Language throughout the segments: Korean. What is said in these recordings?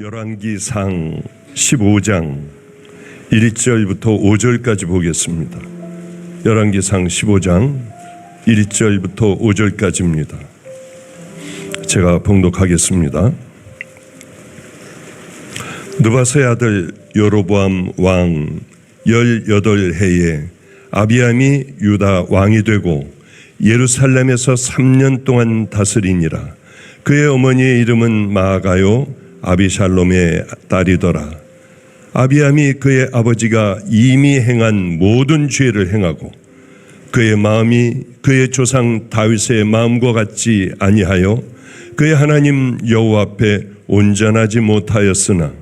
열왕기상 15장 1절부터 5절까지 보겠습니다. 열왕기상 15장 1절부터 5절까지입니다. 제가 봉독하겠습니다. 느바스의 아들 여로보암 왕 18해에 아비암이 유다 왕이 되고 예루살렘에서 3년 동안 다스리니라. 그의 어머니의 이름은 마아가요 아비샬롬의 딸이더라. 아비암이 그의 아버지가 이미 행한 모든 죄를 행하고 그의 마음이 그의 조상 다윗의 마음과 같지 아니하여 그의 하나님 여호와 앞에 온전하지 못하였으나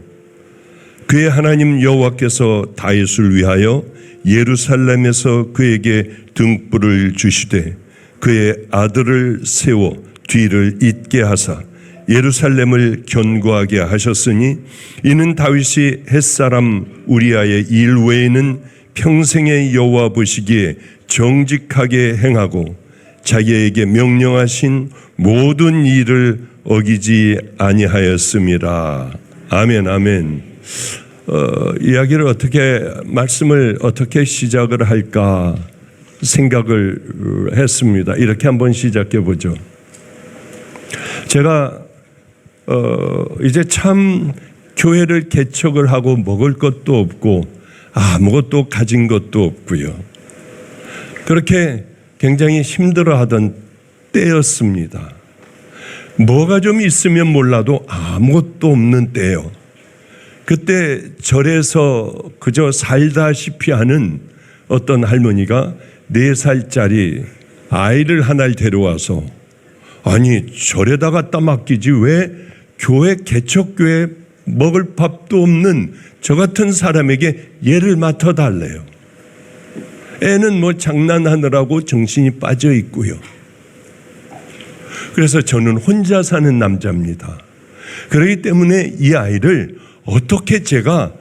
그의 하나님 여호와께서 다윗을 위하여 예루살렘에서 그에게 등불을 주시되 그의 아들을 세워 뒤를 잇게 하사 예루살렘을 견고하게 하셨으니 이는 다윗이 햇사람 우리아의 일 외에는 평생의 여호와 보시기에 정직하게 행하고 자기에게 명령하신 모든 일을 어기지 아니하였음이라. 아멘, 아멘. 이야기를 말씀을 어떻게 시작을 할까 생각을 했습니다. 이렇게 한번 시작해 보죠. 제가 이제 참 교회를 개척을 하고 먹을 것도 없고 아무것도 가진 것도 없고요. 그렇게 굉장히 힘들어하던 때였습니다. 뭐가 좀 있으면 몰라도 아무것도 없는 때요. 그때 절에서 그저 살다시피 하는 어떤 할머니가 4살짜리 아이를 하나를 데려와서 아니 절에다 갖다 맡기지 왜 교회 개척교회 먹을 밥도 없는 저 같은 사람에게 얘를 맡아달래요. 애는 뭐 장난하느라고 정신이 빠져 있고요. 그래서 저는 혼자 사는 남자입니다. 그렇기 때문에 이 아이를 어떻게 제가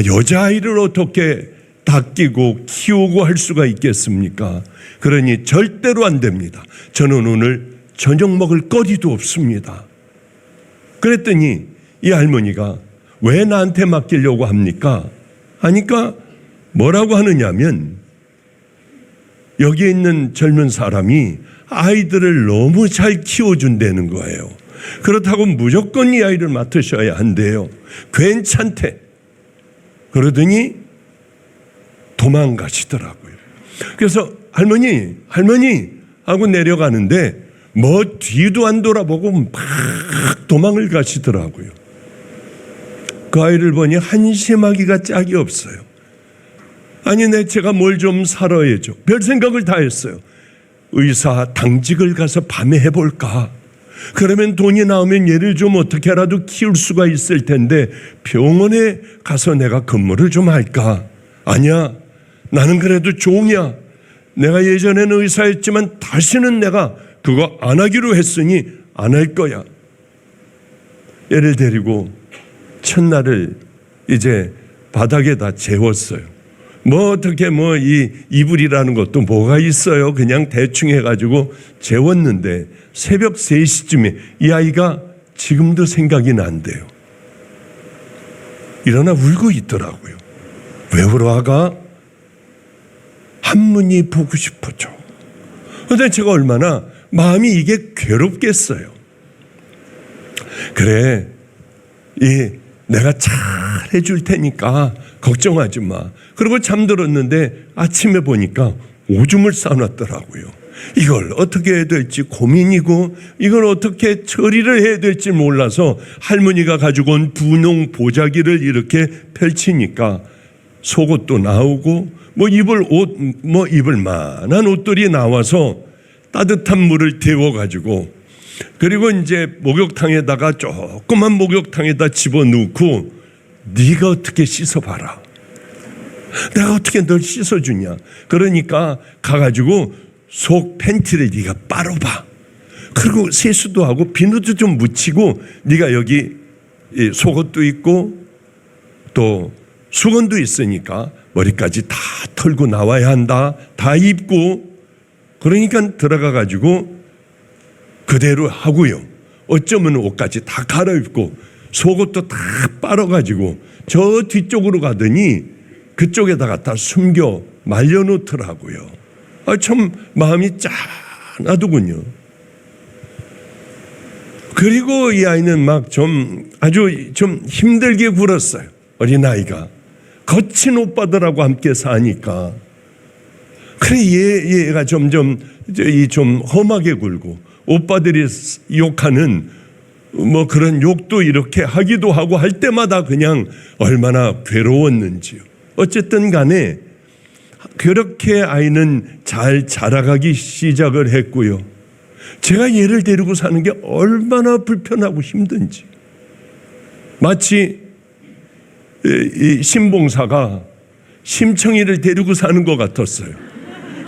여자아이를 어떻게 닦이고 키우고 할 수가 있겠습니까? 그러니 절대로 안 됩니다. 저는 오늘 저녁 먹을 거리도 없습니다. 그랬더니 이 할머니가 왜 나한테 맡기려고 합니까? 하니까 뭐라고 하느냐면 여기에 있는 젊은 사람이 아이들을 너무 잘 키워준다는 거예요. 그렇다고 무조건 이 아이를 맡으셔야 한대요. 괜찮대. 그러더니 도망가시더라고요. 그래서 할머니 하고 내려가는데 뭐 뒤도 안 돌아보고 막 도망을 가시더라고요. 그 아이를 보니 한심하기가 짝이 없어요. 아니 제가 뭘 좀 살아야죠. 별 생각을 다 했어요. 의사 당직을 가서 밤에 해볼까. 그러면 돈이 나오면 얘를 좀 어떻게라도 키울 수가 있을 텐데 병원에 가서 내가 근무를 좀 할까. 아니야, 나는 그래도 종이야. 내가 예전에는 의사였지만 다시는 내가 그거 안 하기로 했으니 안 할 거야. 얘를 데리고 첫날을 이제 바닥에다 재웠어요. 뭐 어떻게 이 이불이라는 것도 뭐가 있어요. 그냥 대충 해가지고 재웠는데 새벽 3시쯤에 이 아이가 지금도 생각이 난대요. 일어나 울고 있더라고요. 왜 울어가? 한문이 보고 싶어져. 그런데 제가 얼마나 마음이 이게 괴롭겠어요. 그래, 내가 잘 해줄 테니까 걱정하지 마. 그리고 잠들었는데 아침에 보니까 오줌을 싸놨더라고요. 이걸 어떻게 해야 될지 고민이고 이걸 어떻게 처리를 해야 될지 몰라서 할머니가 가지고 온 분홍 보자기를 이렇게 펼치니까 속옷도 나오고 입을 만한 옷들이 나와서 따뜻한 물을 데워가지고 그리고 이제 목욕탕에다가 조그만 목욕탕에다 집어넣고 네가 어떻게 씻어봐라. 내가 어떻게 널 씻어주냐. 그러니까 가가지고 속 팬티를 네가 빨아봐. 그리고 세수도 하고 비누도 좀 묻히고 네가 여기 속옷도 있고 또 수건도 있으니까 머리까지 다 털고 나와야 한다. 다 입고 그러니까 들어가가지고 그대로 하고요. 어쩌면 옷까지 다 갈아입고 속옷도 다 빨아가지고 저 뒤쪽으로 가더니 그쪽에다가 다 숨겨 말려놓더라고요. 참 마음이 짠하더군요. 그리고 이 아이는 막 아주 힘들게 굴었어요. 어린아이가. 거친 오빠들하고 함께 사니까. 그래 얘가 점점 좀 험하게 굴고 오빠들이 욕하는 뭐 그런 욕도 이렇게 하기도 하고 할 때마다 그냥 얼마나 괴로웠는지요. 어쨌든 간에 그렇게 아이는 잘 자라가기 시작을 했고요. 제가 얘를 데리고 사는 게 얼마나 불편하고 힘든지. 마치 이 신봉사가 심청이를 데리고 사는 것 같았어요.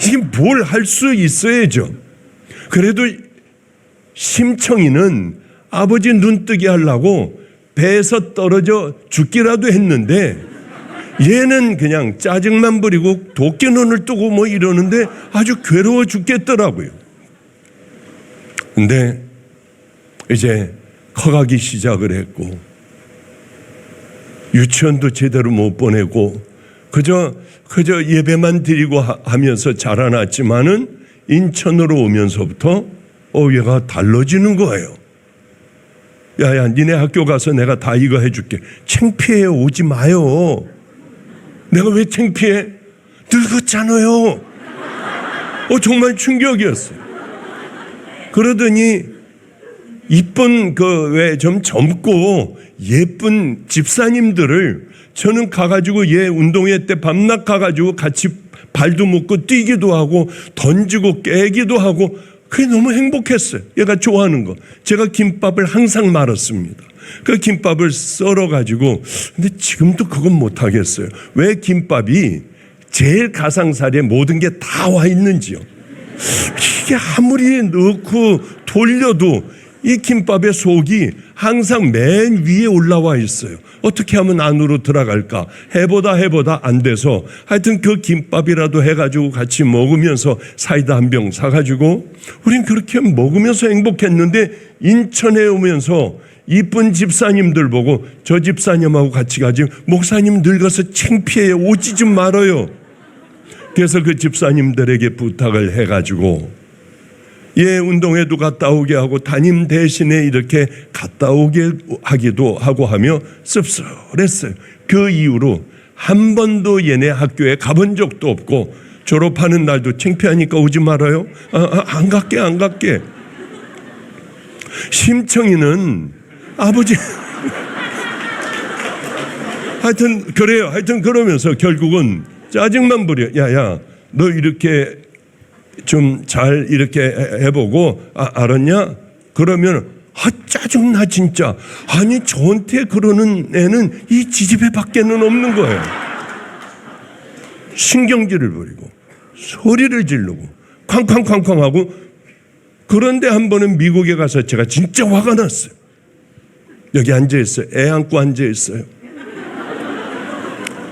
이게 뭘 할 수 있어야죠. 그래도 심청이는 아버지 눈뜨게 하려고 배에서 떨어져 죽기라도 했는데 얘는 그냥 짜증만 부리고 도끼 눈을 뜨고 뭐 이러는데 아주 괴로워 죽겠더라고요. 근데 이제 커가기 시작을 했고 유치원도 제대로 못 보내고 그저 예배만 드리고 하면서 자라났지만은 인천으로 오면서부터 얘가 달라지는 거예요. 야야 니네 학교 가서 내가 다 이거 해줄게. 창피해 오지 마요. 내가 왜 창피해? 늙었잖아요. 정말 충격이었어요. 그러더니 이쁜 왜 좀 젊고 예쁜 집사님들을 저는 가가지고 얘 운동회 때 밤낮 가가지고 같이 발도 묶고 뛰기도 하고 던지고 깨기도 하고 그게 너무 행복했어요. 얘가 좋아하는 거. 제가 김밥을 항상 말았습니다. 그 김밥을 썰어가지고 근데 지금도 그건 못하겠어요. 왜 김밥이 제일 가상살에 모든 게 다 와 있는지요. 이게 아무리 넣고 돌려도 이 김밥의 속이 항상 맨 위에 올라와 있어요. 어떻게 하면 안으로 들어갈까 해보다 안 돼서 하여튼 그 김밥이라도 해가지고 같이 먹으면서 사이다 한 병 사가지고 우린 그렇게 먹으면서 행복했는데 인천에 오면서 이쁜 집사님들 보고 저 집사님하고 같이 가지 목사님 늙어서 창피해요. 오지 좀 말아요. 그래서 그 집사님들에게 부탁을 해가지고 운동회도 갔다 오게 하고 담임 대신에 이렇게 갔다 오게 하기도 하고 하며 씁쓸했어요. 그 이후로 한 번도 얘네 학교에 가본 적도 없고 졸업하는 날도 창피하니까 오지 말아요. 안 갈게. 심청이는 아버지 하여튼 그래요. 하여튼 그러면서 결국은 짜증만 부려. 야야 너 이렇게 좀 잘 이렇게 해보고 알았냐? 그러면 짜증나 진짜. 아니 저한테 그러는 애는 이 지지배 밖에는 없는 거예요. 신경질을 부리고 소리를 지르고 쾅쾅쾅쾅 하고. 그런데 한 번은 미국에 가서 제가 진짜 화가 났어요. 여기 앉아있어요. 애 안고 앉아있어요.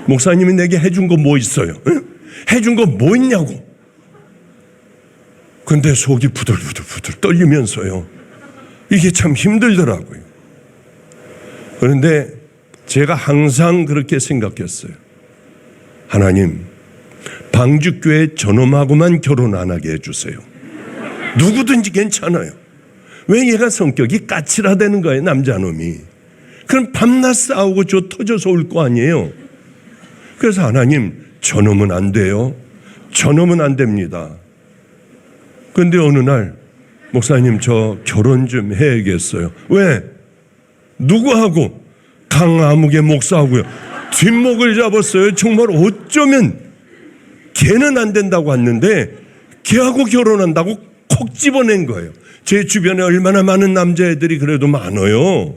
목사님이 내게 해준 거 뭐 있어요? 응? 해준 거 뭐 있냐고. 근데 속이 부들부들 떨리면서요. 이게 참 힘들더라고요. 그런데 제가 항상 그렇게 생각했어요. 하나님, 방주교회 저놈하고만 결혼 안 하게 해주세요. 누구든지 괜찮아요. 왜 얘가 성격이 까칠하다는 거예요, 남자놈이. 그럼 밤낮 싸우고 터져서 올 거 아니에요. 그래서 하나님, 저놈은 안 돼요. 저놈은 안 됩니다. 그런데 어느 날 목사님 저 결혼 좀 해야겠어요. 왜? 누구하고? 강아무개 목사하고요. 뒷목을 잡았어요. 정말 어쩌면 걔는 안 된다고 했는데 걔하고 결혼한다고 콕 집어낸 거예요. 제 주변에 얼마나 많은 남자애들이 그래도 많아요.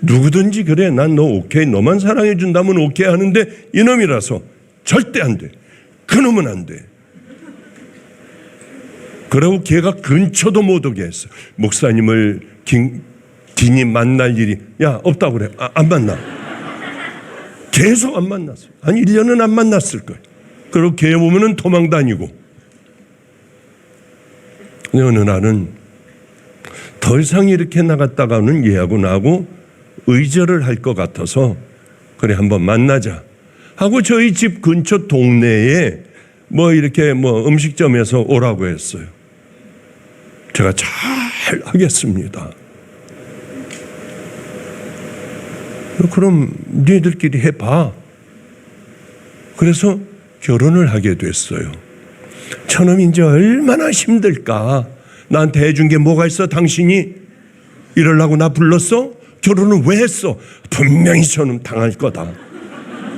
누구든지 그래 난 너 오케이 너만 사랑해 준다면 오케이 하는데 이놈이라서 절대 안 돼. 그놈은 안 돼. 그러고 걔가 근처도 못 오게 했어. 목사님을 긴히 만날 일이 없다고 그래. 안 만나. 계속 안 만났어. 한 1년은 안 만났을 거예요. 그리고 걔 보면은 도망 다니고. 어느 날은 더 이상 이렇게 나갔다가는 얘하고 나하고 의절을 할 것 같아서 그래 한번 만나자 하고 저희 집 근처 동네에 이렇게 음식점에서 오라고 했어요. 제가 잘 하겠습니다. 그럼 니들끼리 해봐. 그래서 결혼을 하게 됐어요. 저놈이 이제 얼마나 힘들까. 나한테 해준 게 뭐가 있어? 당신이 이러려고 나 불렀어? 결혼을 왜 했어? 분명히 저놈 당할 거다.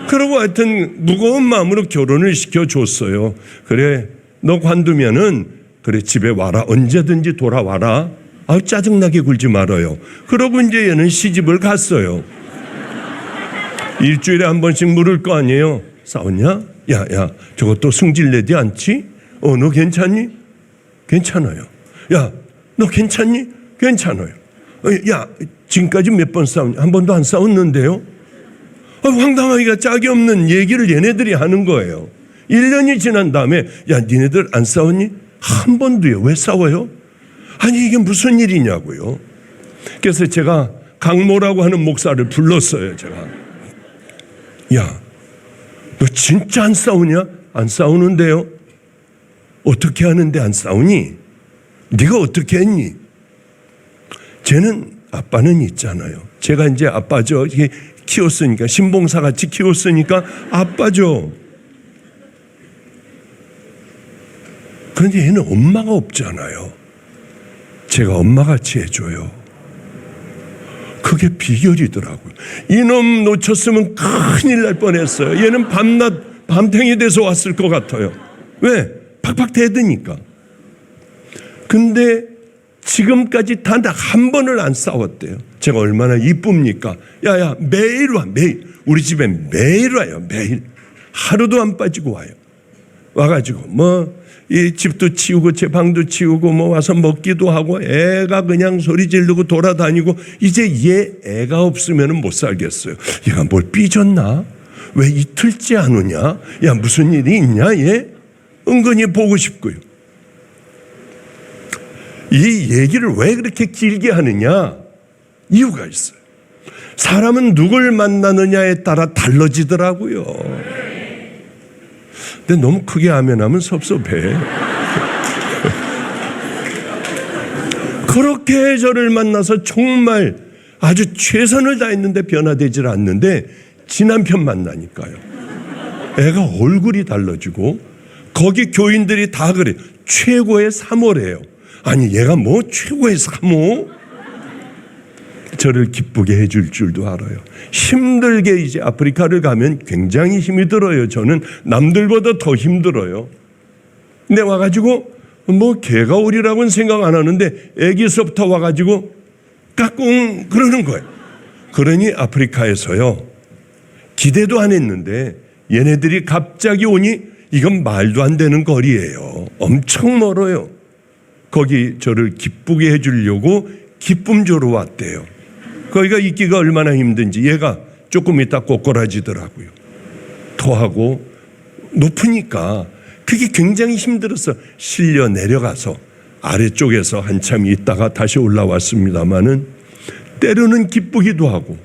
그러고 하여튼 무거운 마음으로 결혼을 시켜줬어요. 그래 너 관두면은 그래 집에 와라. 언제든지 돌아와라. 짜증나게 굴지 말아요. 그러고 이제 얘는 시집을 갔어요. 일주일에 한 번씩 물을 거 아니에요. 싸웠냐? 야 저것도 승질내지 않지? 너 괜찮니? 괜찮아요. 야 너 괜찮니? 괜찮아요. 야 지금까지 몇 번 싸웠냐? 한 번도 안 싸웠는데요. 황당하기가 짝이 없는 얘기를 얘네들이 하는 거예요. 1년이 지난 다음에 야 니네들 안 싸웠니? 한 번도요. 왜 싸워요? 아니 이게 무슨 일이냐고요. 그래서 제가 강모라고 하는 목사를 불렀어요. 제가 야 너 진짜 안 싸우냐? 안 싸우는데요. 어떻게 하는데 안 싸우니? 네가 어떻게 했니? 쟤는 아빠는 있잖아요. 제가 이제 아빠죠. 이게 키웠으니까 신봉사같이 키웠으니까 아빠죠. 그런데 얘는 엄마가 없잖아요. 제가 엄마같이 해줘요. 그게 비결이더라고요. 이놈 놓쳤으면 큰일 날 뻔했어요. 얘는 밤낮 밤탱이 돼서 왔을 것 같아요. 왜? 팍팍 대드니까. 근데 지금까지 단 한 번을 안 싸웠대요. 제가 얼마나 이쁩니까? 야야 매일 와. 매일 우리 집에 매일 와요. 매일 하루도 안 빠지고 와요. 와가지고 이 집도 치우고 제 방도 치우고 와서 먹기도 하고 애가 그냥 소리 지르고 돌아다니고 이제 얘 애가 없으면 못 살겠어요. 얘가 뭘 삐졌나? 왜 이틀째 안 오냐? 야 무슨 일이 있냐 얘? 은근히 보고 싶고요. 이 얘기를 왜 그렇게 길게 하느냐? 이유가 있어요. 사람은 누굴 만나느냐에 따라 달라지더라고요. 근데 너무 크게 하면 섭섭해. 그렇게 저를 만나서 정말 아주 최선을 다했는데 변화되질 않는데 지난편 만나니까요. 애가 얼굴이 달라지고 거기 교인들이 다 그래. 최고의 3호래요. 아니 얘가 최고의 3호? 저를 기쁘게 해줄 줄도 알아요. 힘들게 이제 아프리카를 가면 굉장히 힘이 들어요. 저는 남들보다 더 힘들어요. 근데 와가지고 개가 오리라고는 생각 안 하는데 애기서부터 와가지고 까꿍 그러는 거예요. 그러니 아프리카에서요. 기대도 안 했는데 얘네들이 갑자기 오니 이건 말도 안 되는 거리예요. 엄청 멀어요. 거기 저를 기쁘게 해주려고 기쁨 줘러 왔대요. 거기가 있기가 얼마나 힘든지 얘가 조금 있다 꼬꾸라지더라고요. 토하고 높으니까 그게 굉장히 힘들어서 실려 내려가서 아래쪽에서 한참 있다가 다시 올라왔습니다마는 때로는 기쁘기도 하고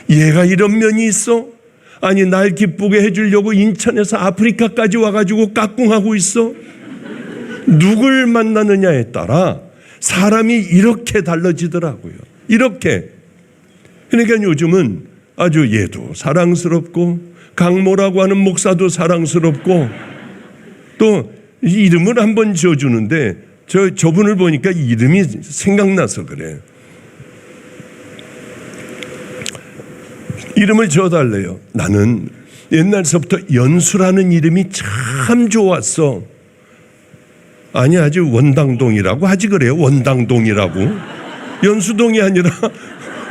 얘가 이런 면이 있어? 아니 날 기쁘게 해주려고 인천에서 아프리카까지 와가지고 까꿍하고 있어? 누굴 만나느냐에 따라 사람이 이렇게 달라지더라고요. 이렇게. 그러니까 요즘은 아주 얘도 사랑스럽고 강모라고 하는 목사도 사랑스럽고 또 이름을 한번 지어주는데 저분을 보니까 이름이 생각나서 그래요. 이름을 지어달래요. 나는 옛날서부터 연수라는 이름이 참 좋았어. 아니 아주 원당동이라고 하지 그래요. 원당동이라고. 연수동이 아니라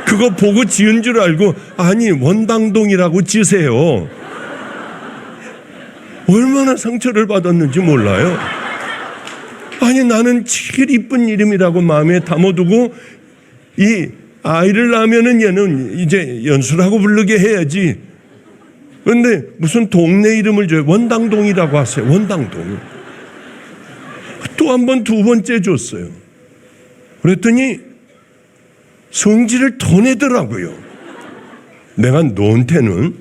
그거 보고 지은 줄 알고 아니 원당동이라고 지세요. 얼마나 상처를 받았는지 몰라요. 아니 나는 제일 이쁜 이름이라고 마음에 담아두고 이 아이를 낳으면은 얘는 이제 연수라고 부르게 해야지. 그런데 무슨 동네 이름을 줘요. 원당동이라고 하세요. 원당동. 또 한 번 두 번째 줬어요. 그랬더니 성질을 더 내더라고요. 내가 너한테는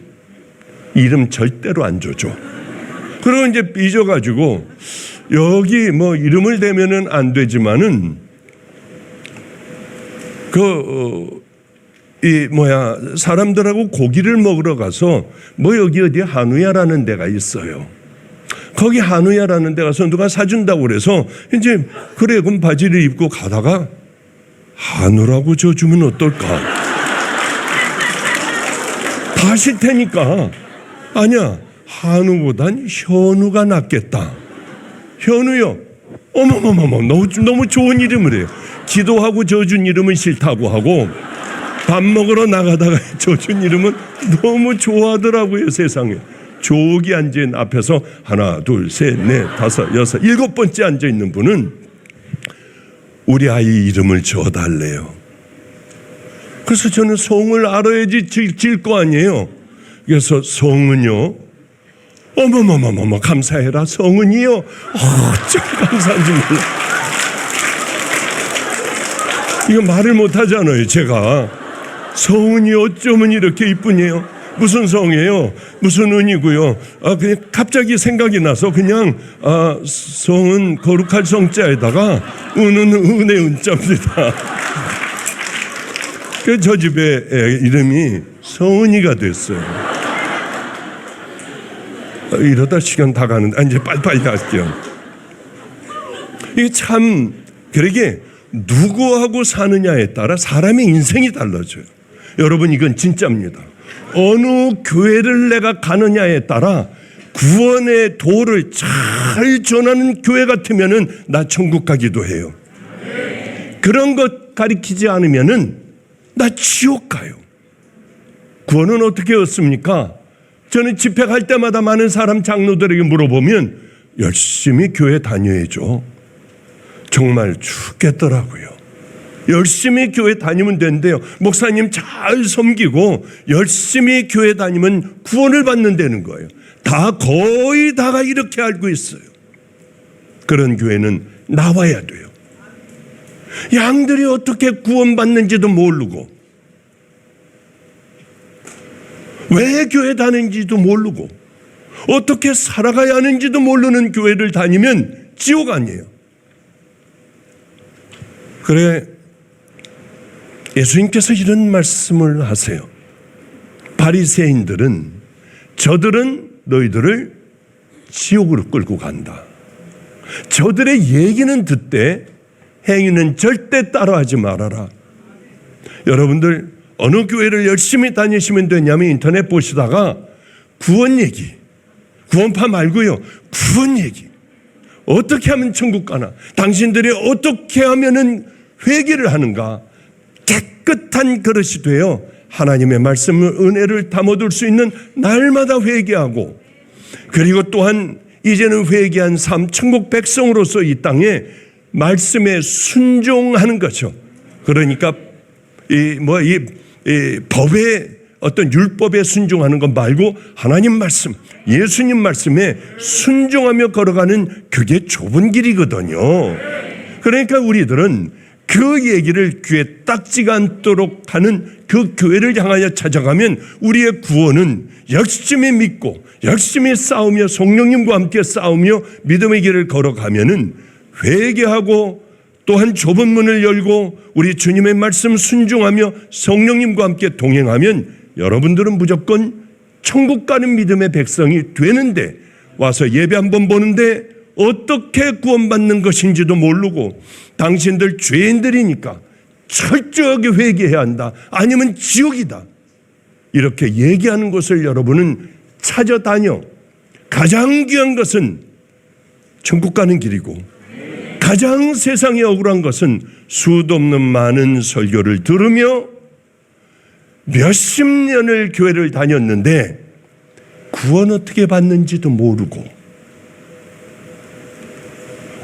이름 절대로 안 줘줘. 그리고 이제 삐져가지고 여기 뭐 이름을 대면은 안 되지만은 사람들하고 고기를 먹으러 가서 뭐 여기 어디 한우야라는 데가 있어요. 거기 한우야라는 데 가서 누가 사준다고 그래서 이제 그래 그럼 바지를 입고 가다가 한우라고 줘주면 어떨까? 다시 테니까 아니야 한우보단 현우가 낫겠다. 현우요. 어머머머머 너무 좋은 이름을 해요. 기도하고 져준 이름은 싫다고 하고 밥 먹으러 나가다가 져준 이름은 너무 좋아하더라고요. 세상에. 조기 앉은 앞에서 하나 둘 셋 넷 다섯 여섯 7번째 앉아있는 분은 우리 아이 이름을 줘달래요. 그래서 저는 성을 알아야지 질 거 아니에요. 그래서 성은요. 어머머머머 감사해라 성은이요. 어쩜 감사한지 몰라. 이거 말을 못하잖아요. 제가 성은이 어쩌면 이렇게 이쁘니요. 무슨 성이에요? 무슨 은이고요? 그냥 갑자기 생각이 나서 그냥 성은 거룩할 성자에다가 은은 은의 은자입니다. 그래서 저 집의 이름이 성은이가 됐어요. 이러다 시간 다 가는데 이제 빨리빨리 갈게요. 이게 참 그러게 누구하고 사느냐에 따라 사람의 인생이 달라져요. 여러분 이건 진짜입니다. 어느 교회를 내가 가느냐에 따라 구원의 도를 잘 전하는 교회 같으면은 나 천국 가기도 해요. 그런 것 가리키지 않으면은 나 지옥 가요. 구원은 어떻게 얻습니까? 저는 집회 갈 때마다 많은 사람 장로들에게 물어보면 열심히 교회 다녀야죠. 정말 죽겠더라고요. 열심히 교회 다니면 된대요. 목사님 잘 섬기고 열심히 교회 다니면 구원을 받는다는 거예요. 거의 다가 이렇게 알고 있어요. 그런 교회는 나와야 돼요. 양들이 어떻게 구원받는지도 모르고 왜 교회 다니는지도 모르고 어떻게 살아가야 하는지도 모르는 교회를 다니면 지옥 아니에요. 그래 예수님께서 이런 말씀을 하세요. 바리새인들은 저들은 너희들을 지옥으로 끌고 간다. 저들의 얘기는 듣되 행위는 절대 따라하지 말아라. 여러분들 어느 교회를 열심히 다니시면 되냐면 인터넷 보시다가 구원 얘기, 구원파 말고요. 구원 얘기. 어떻게 하면 천국 가나? 당신들이 어떻게 하면은 회개를 하는가? 깨끗한 그릇이 되어 하나님의 말씀을 은혜를 담아둘 수 있는 날마다 회개하고 그리고 또한 이제는 회개한 삶 천국 백성으로서 이 땅에 말씀에 순종하는 거죠. 그러니까 이 법의 어떤 율법에 순종하는 것 말고 하나님 말씀, 예수님 말씀에 순종하며 걸어가는 그게 좁은 길이거든요. 그러니까 우리들은 그 얘기를 귀에 딱지가 않도록 하는 그 교회를 향하여 찾아가면 우리의 구원은 열심히 믿고 열심히 싸우며 성령님과 함께 싸우며 믿음의 길을 걸어가면은 회개하고 또한 좁은 문을 열고 우리 주님의 말씀 순종하며 성령님과 함께 동행하면 여러분들은 무조건 천국 가는 믿음의 백성이 되는데 와서 예배 한번 보는데 어떻게 구원받는 것인지도 모르고 당신들 죄인들이니까 철저하게 회개해야 한다. 아니면 지옥이다. 이렇게 얘기하는 것을 여러분은 찾아다녀. 가장 귀한 것은 천국 가는 길이고 가장 세상에 억울한 것은 수도 없는 많은 설교를 들으며 몇십 년을 교회를 다녔는데 구원 어떻게 받는지도 모르고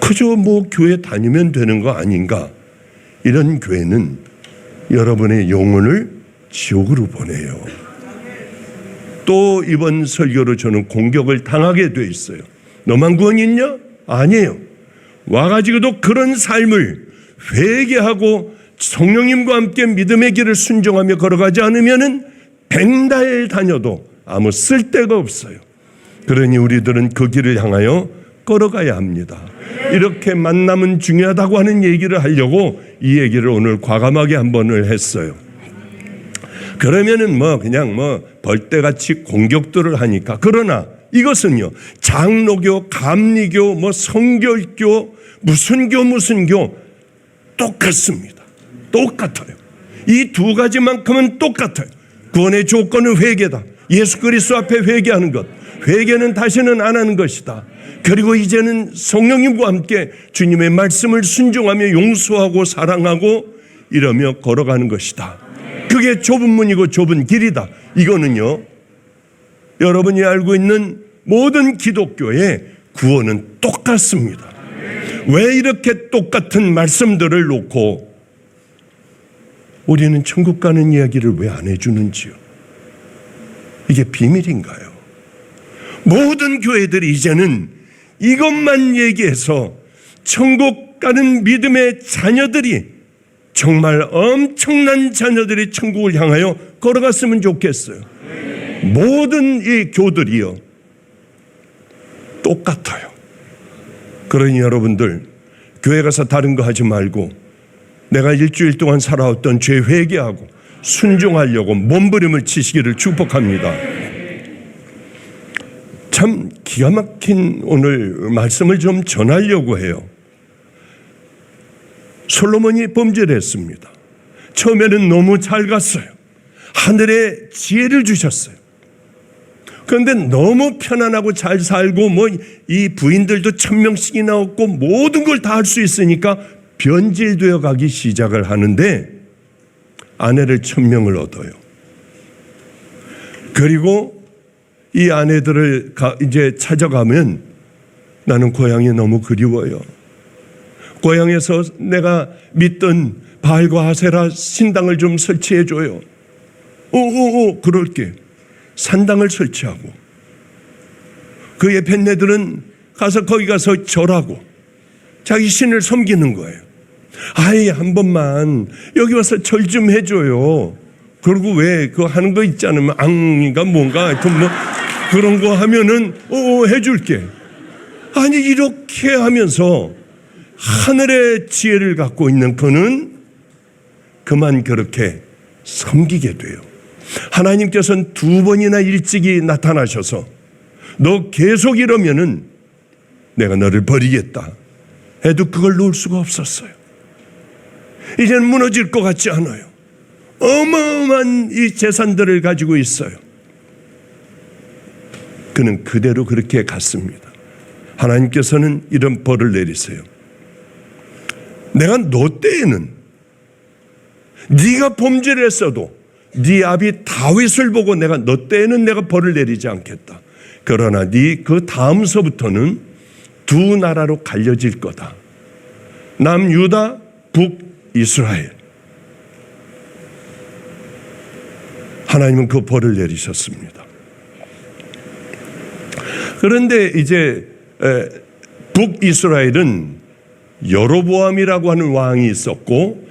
그저 뭐 교회 다니면 되는 거 아닌가? 이런 교회는 여러분의 영혼을 지옥으로 보내요. 또 이번 설교로 저는 공격을 당하게 돼 있어요. 너만 구원이 있냐? 아니에요. 와가지고도 그런 삶을 회개하고 성령님과 함께 믿음의 길을 순종하며 걸어가지 않으면은 100날 다녀도 아무 쓸데가 없어요. 그러니 우리들은 그 길을 향하여 걸어가야 합니다. 이렇게 만남은 중요하다고 하는 얘기를 하려고 이 얘기를 오늘 과감하게 한 번을 했어요. 그러면은 그냥 벌떼같이 공격들을 하니까. 그러나 이것은요, 장로교, 감리교, 성결교, 무슨 교 똑같습니다. 똑같아요. 이 두 가지만큼은 똑같아요. 구원의 조건은 회개다. 예수 그리스도 앞에 회개하는 것. 회개는 다시는 안 하는 것이다. 그리고 이제는 성령님과 함께 주님의 말씀을 순종하며 용서하고 사랑하고 이러며 걸어가는 것이다. 그게 좁은 문이고 좁은 길이다. 이거는요, 여러분이 알고 있는 모든 기독교의 구원은 똑같습니다. 왜 이렇게 똑같은 말씀들을 놓고 우리는 천국 가는 이야기를 왜 안 해주는지요? 이게 비밀인가요? 모든 교회들이 이제는 이것만 얘기해서 천국 가는 믿음의 자녀들이, 정말 엄청난 자녀들이 천국을 향하여 걸어갔으면 좋겠어요. 모든 이 교들이요, 똑같아요. 그러니 여러분들, 교회 가서 다른 거 하지 말고 내가 일주일 동안 살아왔던 죄 회개하고 순종하려고 몸부림을 치시기를 축복합니다. 참 기가 막힌 오늘 말씀을 좀 전하려고 해요. 솔로몬이 범죄를 했습니다. 처음에는 너무 잘 갔어요. 하늘에 지혜를 주셨어요. 그런데 너무 편안하고 잘 살고 이 부인들도 1000명씩이나 없고 모든 걸 다 할 수 있으니까 변질되어 가기 시작을 하는데 아내를 1000명을 얻어요. 그리고 이 아내들을 이제 찾아가면 나는 고향이 너무 그리워요. 고향에서 내가 믿던 바알과 아세라 신당을 좀 설치해 줘요. 그럴게. 산당을 설치하고 그의 뱃내들은 가서 거기 가서 절하고 자기 신을 섬기는 거예요. 아이, 한 번만 여기 와서 절 좀 해줘요. 그리고 왜 그거 하는 거 있지 않으면 앙인가 뭔가 하여튼 그런 거 하면은 해줄게. 아니, 이렇게 하면서 하늘의 지혜를 갖고 있는 그는 그만 그렇게 섬기게 돼요. 하나님께서는 2번이나 일찍이 나타나셔서 너 계속 이러면은 내가 너를 버리겠다 해도 그걸 놓을 수가 없었어요. 이제는 무너질 것 같지 않아요. 어마어마한 이 재산들을 가지고 있어요. 그는 그대로 그렇게 갔습니다. 하나님께서는 이런 벌을 내리세요. 내가 너 때에는 네가 범죄를 했어도 네 아비 다윗을 보고 내가 너 때에는 내가 벌을 내리지 않겠다. 그러나 네 그 다음서부터는 두 나라로 갈려질 거다. 남유다, 북이스라엘. 하나님은 그 벌을 내리셨습니다. 그런데 이제 북이스라엘은 여로보암이라고 하는 왕이 있었고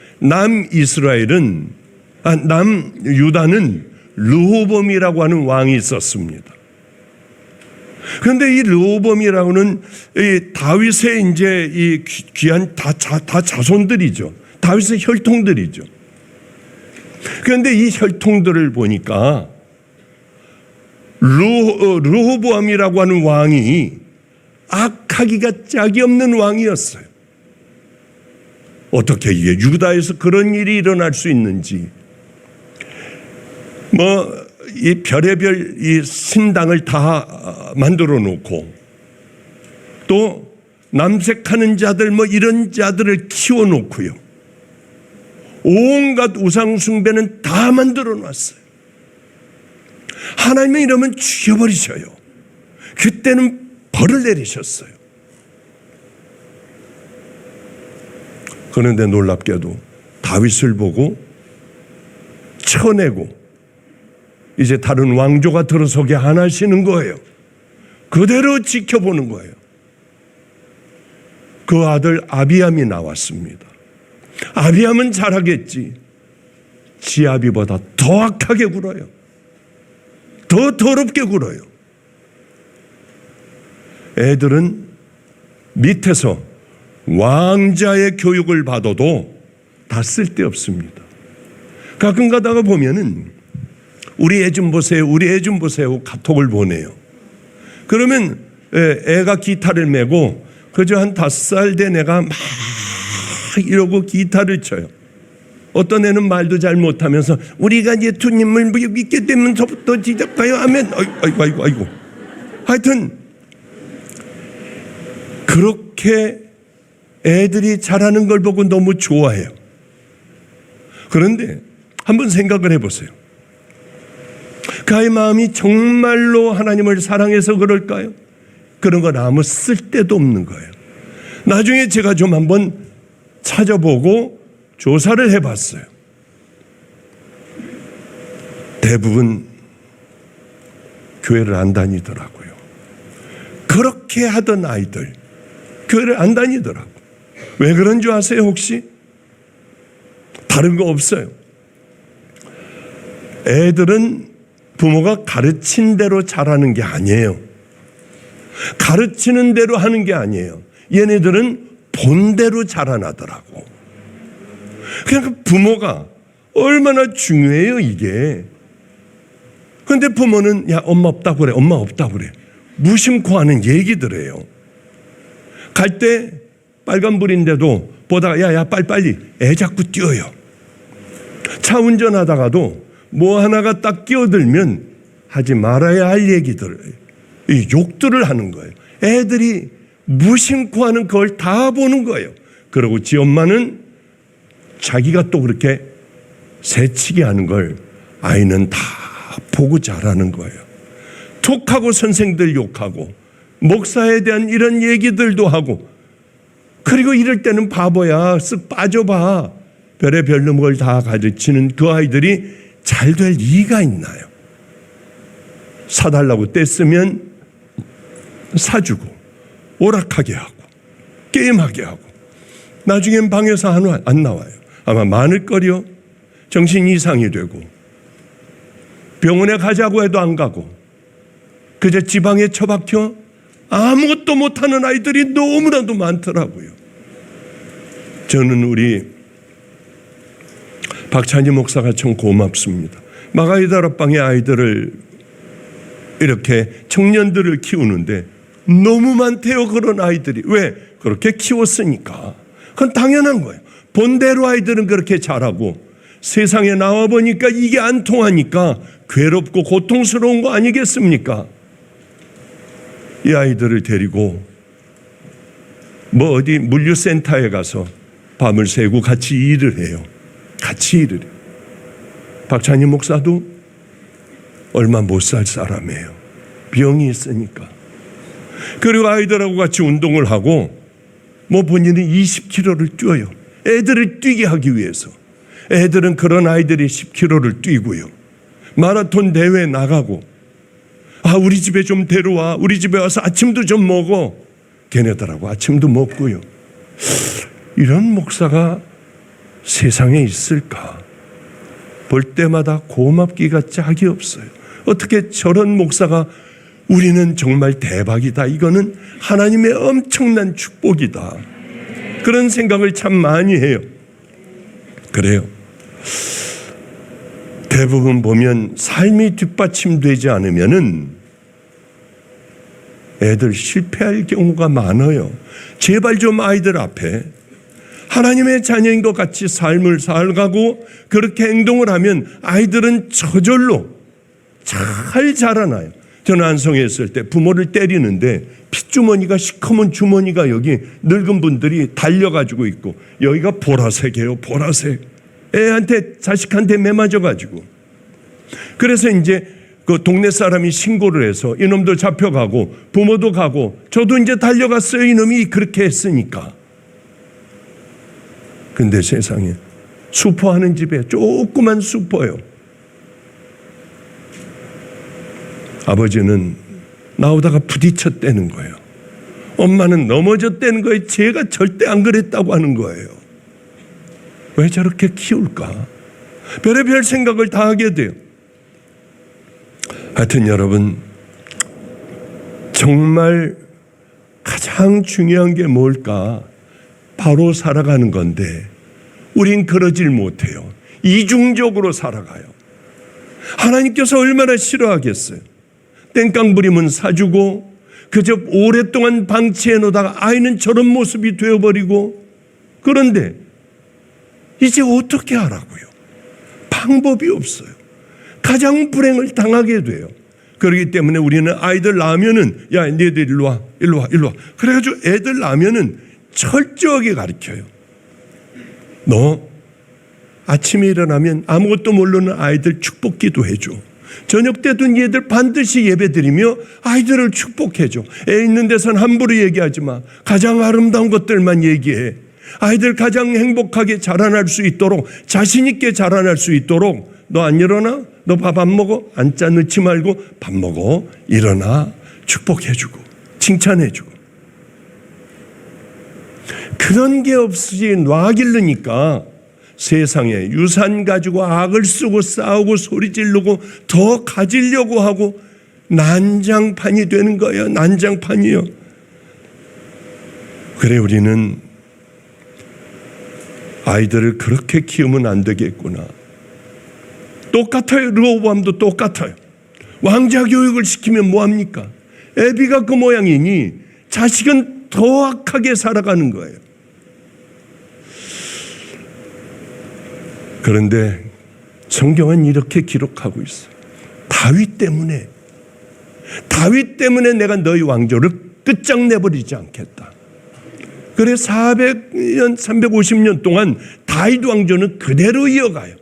남유다는 르호봄이라고 하는 왕이 있었습니다. 그런데 이 르호봄이라고는 이 다윗의 이제 이 귀한 다 자손들이죠. 다윗의 혈통들이죠. 그런데 이 혈통들을 보니까 르호보암이라고 하는 왕이 악하기가 짝이 없는 왕이었어요. 어떻게 이게 유다에서 그런 일이 일어날 수 있는지. 이 별의별 이 신당을 다 만들어 놓고 또 남색하는 자들 이런 자들을 키워 놓고요. 온갖 우상 숭배는 다 만들어 놨어요. 하나님은 이러면 죽여버리셔요. 그때는 벌을 내리셨어요. 그런데 놀랍게도 다윗을 보고 쳐내고 이제 다른 왕조가 들어서게 안 하시는 거예요. 그대로 지켜보는 거예요. 그 아들 아비암이 나왔습니다. 아비암은 잘하겠지. 지아비보다 더 악하게 굴어요. 더 더럽게 굴어요. 애들은 밑에서 왕자의 교육을 받아도 다 쓸데없습니다. 가끔 가다가 보면은 우리 애 좀 보세요, 우리 애 좀 보세요 카톡을 보내요. 그러면 애가 기타를 메고 그저 한 5살 된 애가 막 이러고 기타를 쳐요. 어떤 애는 말도 잘 못하면서 우리가 예수님을 믿게 되면서부터 지적하여 하면 아이고 하여튼 그렇게 애들이 잘하는 걸 보고 너무 좋아해요. 그런데 한번 생각을 해보세요. 그 아이 마음이 정말로 하나님을 사랑해서 그럴까요? 그런 건 아무 쓸데도 없는 거예요. 나중에 제가 좀 한번 찾아보고 조사를 해봤어요. 대부분 교회를 안 다니더라고요. 그렇게 하던 아이들 교회를 안 다니더라고요. 왜 그런 줄 아세요 혹시? 다른 거 없어요. 애들은 부모가 가르친 대로 자라는 게 아니에요. 가르치는 대로 하는 게 아니에요. 얘네들은 본대로 자라나더라고. 그러니까 부모가 얼마나 중요해요 이게. 그런데 부모는 야 엄마 없다고 그래, 엄마 없다고 그래, 무심코 하는 얘기들 해요. 갈 때 빨간불인데도 보다가 야야 빨리빨리 애 자꾸 뛰어요. 차 운전하다가도 뭐 하나가 딱 끼어들면 하지 말아야 할 얘기들, 이 욕들을 하는 거예요. 애들이 무심코 하는 그걸 다 보는 거예요. 그리고 지 엄마는 자기가 또 그렇게 새치기 하는 걸 아이는 다 보고 자라는 거예요. 톡하고 선생들 욕하고 목사에 대한 이런 얘기들도 하고, 그리고 이럴 때는 바보야 쓱 빠져봐 별의별 걸 다 가르치는 그 아이들이 잘 될 리가 있나요? 사달라고 떼쓰면 사주고 오락하게 하고 게임하게 하고 나중엔 방에서 안 나와요. 아마 많을 거요. 정신 이상이 되고 병원에 가자고 해도 안 가고 그저 지방에 처박혀 아무것도 못하는 아이들이 너무나도 많더라고요. 저는 우리 박찬희 목사가 참 고맙습니다. 마가이 다락방의 아이들을 이렇게 청년들을 키우는데 너무 많대요. 그런 아이들이. 왜? 그렇게 키웠으니까. 그건 당연한 거예요. 본대로 아이들은 그렇게 자라고 세상에 나와보니까 이게 안 통하니까 괴롭고 고통스러운 거 아니겠습니까? 이 아이들을 데리고 뭐 어디 물류센터에 가서 밤을 새고 같이 일을 해요. 같이 일을 해요. 박찬희 목사도 얼마 못 살 사람이에요. 병이 있으니까. 그리고 아이들하고 같이 운동을 하고 뭐 본인은 20km를 뛰어요. 애들을 뛰게 하기 위해서. 애들은 그런 아이들이 10km를 뛰고요. 마라톤 대회에 나가고, 아 우리 집에 좀 데려와, 우리 집에 와서 아침도 좀 먹어. 걔네들하고 아침도 먹고요. 이런 목사가 세상에 있을까? 볼 때마다 고맙기가 짝이 없어요. 어떻게 저런 목사가, 우리는 정말 대박이다. 이거는 하나님의 엄청난 축복이다. 그런 생각을 참 많이 해요. 그래요. 대부분 보면 삶이 뒷받침되지 않으면은 애들 실패할 경우가 많아요. 제발 좀 아이들 앞에 하나님의 자녀인 것 같이 삶을 살아가고 그렇게 행동을 하면 아이들은 저절로 잘 자라나요. 저는 안성에 있을 때 부모를 때리는데 핏주머니가 시커먼 주머니가 여기 늙은 분들이 달려가지고 있고 여기가 보라색이에요. 보라색. 애한테 자식한테 매맞아가지고. 그래서 이제 그 동네 사람이 신고를 해서 이놈들 잡혀가고 부모도 가고 저도 이제 달려갔어요. 이놈이 그렇게 했으니까. 근데 세상에 수포하는 집에 조그만 수포요. 아버지는 나오다가 부딪혔다는 거예요. 엄마는 넘어졌다는 거예요. 제가 절대 안 그랬다고 하는 거예요. 왜 저렇게 키울까? 별의별 생각을 다 하게 돼요. 하여튼 여러분, 정말 가장 중요한 게 뭘까? 바로 살아가는 건데 우린 그러질 못해요. 이중적으로 살아가요. 하나님께서 얼마나 싫어하겠어요. 땡깡 부리면 사주고 그저 오랫동안 방치해 놓다가 아이는 저런 모습이 되어버리고, 그런데 이제 어떻게 하라고요? 방법이 없어요. 가장 불행을 당하게 돼요. 그렇기 때문에 우리는 아이들 낳으면은 야, 너희들 일로 와, 일로 와, 일로 와. 그래가지고 애들 낳으면은 철저하게 가르쳐요. 너 아침에 일어나면 아무것도 모르는 아이들 축복기도 해줘. 저녁 때도 얘들 반드시 예배드리며 아이들을 축복해줘. 애 있는 데선 함부로 얘기하지 마. 가장 아름다운 것들만 얘기해. 아이들 가장 행복하게 자라날 수 있도록, 자신 있게 자라날 수 있도록. 너 안 일어나? 너 밥 안 먹어? 앉자 넣지 말고 밥 먹어. 일어나. 축복해주고 칭찬해주고. 그런 게 없이 놔 기르니까 세상에 유산 가지고 악을 쓰고 싸우고 소리 지르고 더 가지려고 하고 난장판이 되는 거예요. 난장판이요. 그래, 우리는 아이들을 그렇게 키우면 안 되겠구나. 똑같아요. 르호보암도 똑같아요. 왕자 교육을 시키면 뭐합니까? 애비가 그 모양이니 자식은 더 악하게 살아가는 거예요. 그런데 성경은 이렇게 기록하고 있어요. 다윗 때문에 내가 너희 왕조를 끝장내버리지 않겠다. 그래 400년 350년 동안 다윗 왕조는 그대로 이어가요.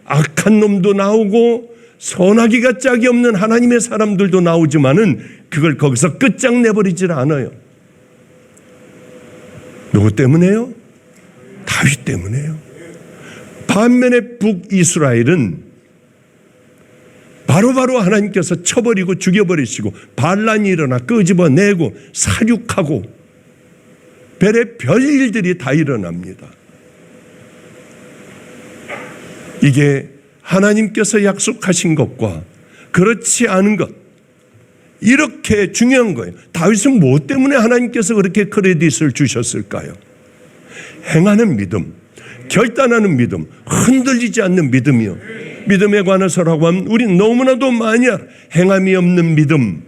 악한 놈도 나오고 선하기가 짝이 없는 하나님의 사람들도 나오지만은 그걸 거기서 끝장내버리질 않아요. 누구 때문에요? 다윗 때문에요. 반면에 북이스라엘은 바로바로 하나님께서 쳐버리고 죽여버리시고 반란이 일어나 끄집어내고 사륙하고 별의 별일들이 다 일어납니다. 이게 하나님께서 약속하신 것과 그렇지 않은 것, 이렇게 중요한 거예요. 다윗은 뭐 때문에 하나님께서 그렇게 크레딧을 주셨을까요? 행하는 믿음, 결단하는 믿음, 흔들리지 않는 믿음이요. 믿음에 관해서라고 하면 우리 너무나도 많이 알아. 행함이 없는 믿음,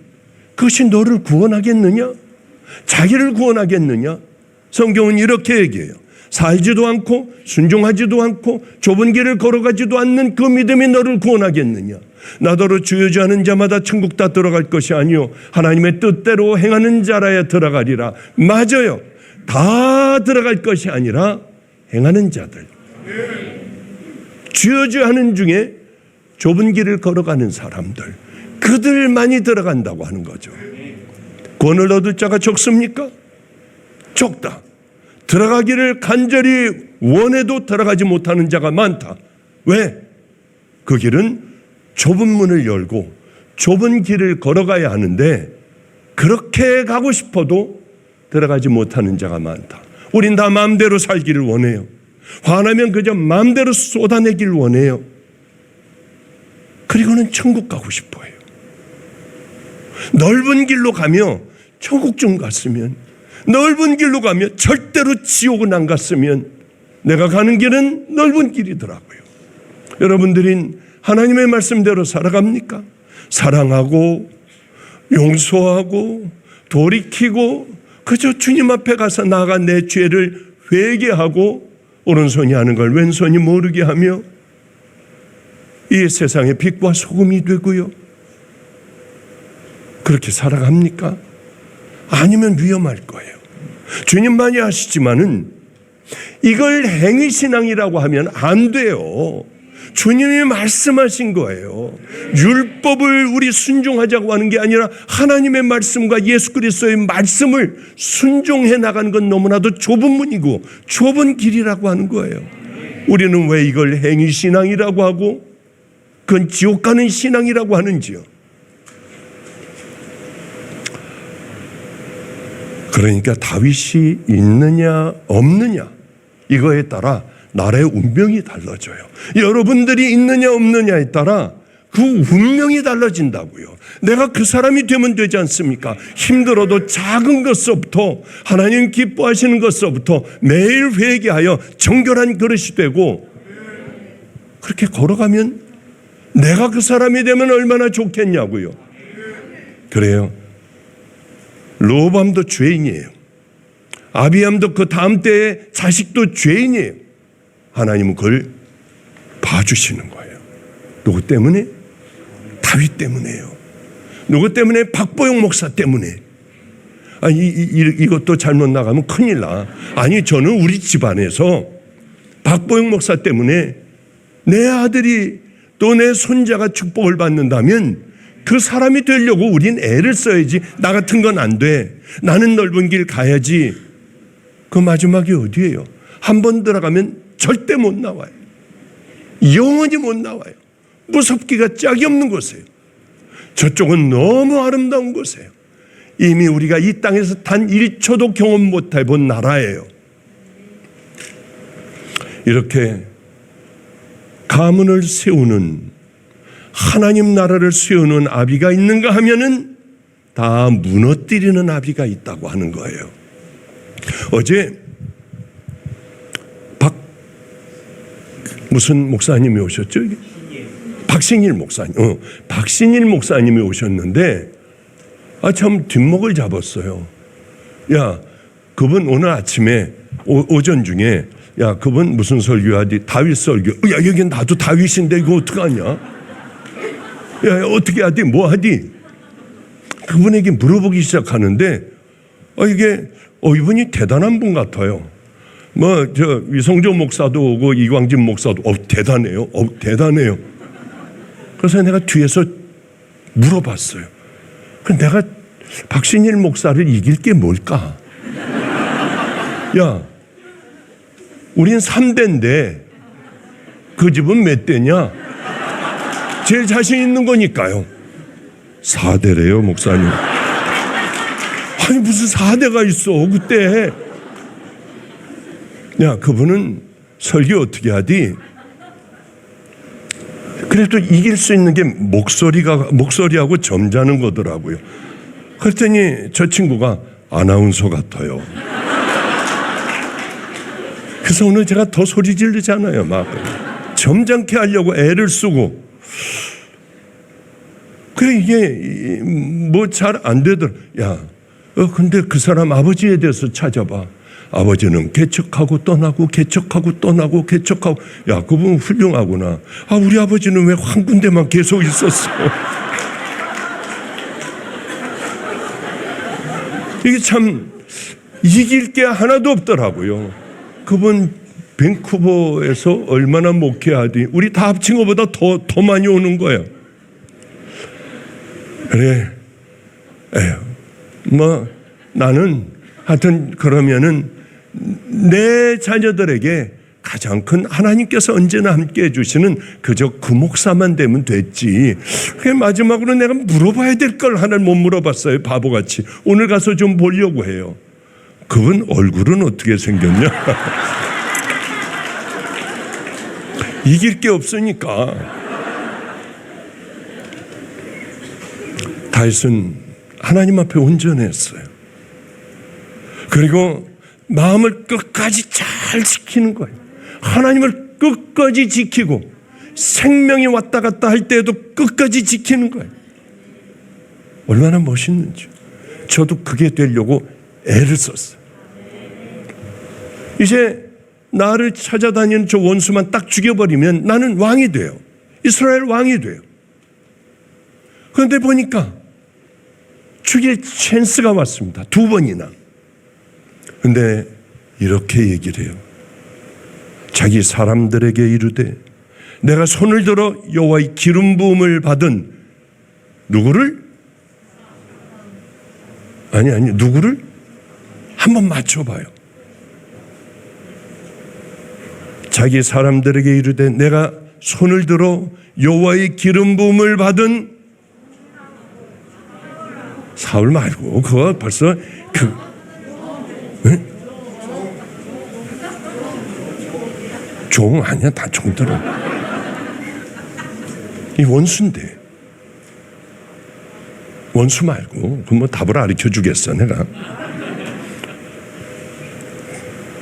그것이 너를 구원하겠느냐? 자기를 구원하겠느냐? 성경은 이렇게 얘기해요. 살지도 않고 순종하지도 않고 좁은 길을 걸어가지도 않는 그 믿음이 너를 구원하겠느냐? 나더러 주여주하는 자마다 천국 다 들어갈 것이 아니요 하나님의 뜻대로 행하는 자라야 들어가리라. 맞아요. 다 들어갈 것이 아니라 행하는 자들, 주여주하는 중에 좁은 길을 걸어가는 사람들, 그들만이 들어간다고 하는 거죠. 구원을 얻을 자가 적습니까? 적다. 들어가기를 간절히 원해도 들어가지 못하는 자가 많다. 왜? 그 길은 좁은 문을 열고 좁은 길을 걸어가야 하는데 그렇게 가고 싶어도 들어가지 못하는 자가 많다. 우린 다 마음대로 살기를 원해요. 화나면 그저 마음대로 쏟아내기를 원해요. 그리고는 천국 가고 싶어요. 넓은 길로 가며 천국 좀 갔으면, 넓은 길로 가며 절대로 지옥은 안 갔으면, 내가 가는 길은 넓은 길이더라고요. 여러분들은 하나님의 말씀대로 살아갑니까? 사랑하고 용서하고 돌이키고 그저 주님 앞에 가서 나아가 내 죄를 회개하고 오른손이 하는 걸 왼손이 모르게 하며 이 세상의 빛과 소금이 되고요. 그렇게 살아갑니까? 아니면 위험할 거예요. 주님만이 아시지만은 이걸 행위신앙이라고 하면 안 돼요. 주님이 말씀하신 거예요. 율법을 우리 순종하자고 하는 게 아니라 하나님의 말씀과 예수 그리스도의 말씀을 순종해 나가는 건 너무나도 좁은 문이고 좁은 길이라고 하는 거예요. 우리는 왜 이걸 행위신앙이라고 하고 그건 지옥 가는 신앙이라고 하는지요? 그러니까 다윗이 있느냐 없느냐 이거에 따라 나라의 운명이 달라져요. 여러분들이 있느냐 없느냐에 따라 그 운명이 달라진다고요. 내가 그 사람이 되면 되지 않습니까? 힘들어도 작은 것서부터 하나님 기뻐하시는 것서부터 매일 회개하여 정결한 그릇이 되고 그렇게 걸어가면 내가 그 사람이 되면 얼마나 좋겠냐고요. 그래요. 로밤도 죄인이에요. 아비암도 그 다음 때의 자식도 죄인이에요. 하나님은 그걸 봐주시는 거예요. 누구 때문에? 다윗 때문에요. 누구 때문에? 박보영 목사 때문에. 아니, 이것도 잘못 나가면 큰일 나. 아니, 저는 우리 집안에서 박보영 목사 때문에 내 아들이 또 내 손자가 축복을 받는다면 그 사람이 되려고 우린 애를 써야지. 나 같은 건 안 돼. 나는 넓은 길 가야지. 그 마지막이 어디예요? 한 번 들어가면 절대 못 나와요. 영원히 못 나와요. 무섭기가 짝이 없는 곳이에요. 저쪽은 너무 아름다운 곳이에요. 이미 우리가 이 땅에서 단 1초도 경험 못 해본 나라예요. 이렇게 가문을 세우는, 하나님 나라를 세우는 아비가 있는가 하면은 다 무너뜨리는 아비가 있다고 하는 거예요. 어제 무슨 목사님이 오셨죠? 박신일 목사님. 박신일 목사님이 오셨는데 참 뒷목을 잡았어요. 야, 그분 오늘 아침에 오전 중에 야, 그분 무슨 설교하디? 다윗 설교. 야, 여기 나도 다윗인데 이거 어떡하냐? 야, 어떻게 하디? 뭐 하디? 그분에게 물어보기 시작하는데 이게 이분이 대단한 분 같아요. 위성조 목사도 오고 이광진 목사도 대단해요. 대단해요. 그래서 내가 뒤에서 물어봤어요. 내가 박신일 목사를 이길 게 뭘까? 야, 우린 3대인데 그 집은 몇 대냐? 제일 자신 있는 거니까요. 4대래요, 목사님. 아니, 무슨 4대가 있어, 그때. 야, 그분은 설교 어떻게 하디? 그래도 이길 수 있는 게 목소리하고 점잖은 거더라고요. 그랬더니 저 친구가 아나운서 같아요. 그래서 오늘 제가 더 소리 지르잖아요. 막 점잖게 하려고 애를 쓰고. 그래, 이게 뭐 잘 안 되더라. 야, 근데 그 사람 아버지에 대해서 찾아봐. 아버지는 개척하고 떠나고 개척하고 떠나고 개척하고. 야, 그분 훌륭하구나. 우리 아버지는 왜 한 군데만 계속 있었어? 이게 참 이길 게 하나도 없더라고요. 그분 밴쿠버에서 얼마나 목회하더니 우리 다 합친 것보다 더 많이 오는 거야. 그래, 나는 하여튼 그러면은 내 자녀들에게 가장 큰 하나님께서 언제나 함께 해주시는 그저 그 목사만 되면 됐지. 그게 마지막으로 내가 물어봐야 될 걸 하나를 못 물어봤어요. 바보같이. 오늘 가서 좀 보려고 해요. 그분 얼굴은 어떻게 생겼냐? 이길 게 없으니까. 다윗은 하나님 앞에 온전했어요. 그리고 마음을 끝까지 잘 지키는 거예요. 하나님을 끝까지 지키고 생명이 왔다 갔다 할 때에도 끝까지 지키는 거예요. 얼마나 멋있는지. 저도 그게 되려고 애를 썼어요. 이제 나를 찾아다니는 저 원수만 딱 죽여버리면 나는 왕이 돼요. 이스라엘 왕이 돼요. 그런데 보니까 죽일 찬스가 왔습니다. 2번이나. 그런데 이렇게 얘기를 해요. 자기 사람들에게 이르되 내가 손을 들어 여호와의 기름 부음을 받은 누구를? 아니 누구를? 한번 맞춰봐요. 자기 사람들에게 이르되 내가 손을 들어 여호와의 기름 부음을 받은 사울 말고 그거 벌써 네? 종 아니야. 다 종들은 이 원수인데. 원수 말고 그럼 뭐 답을 가르쳐 주겠어 내가.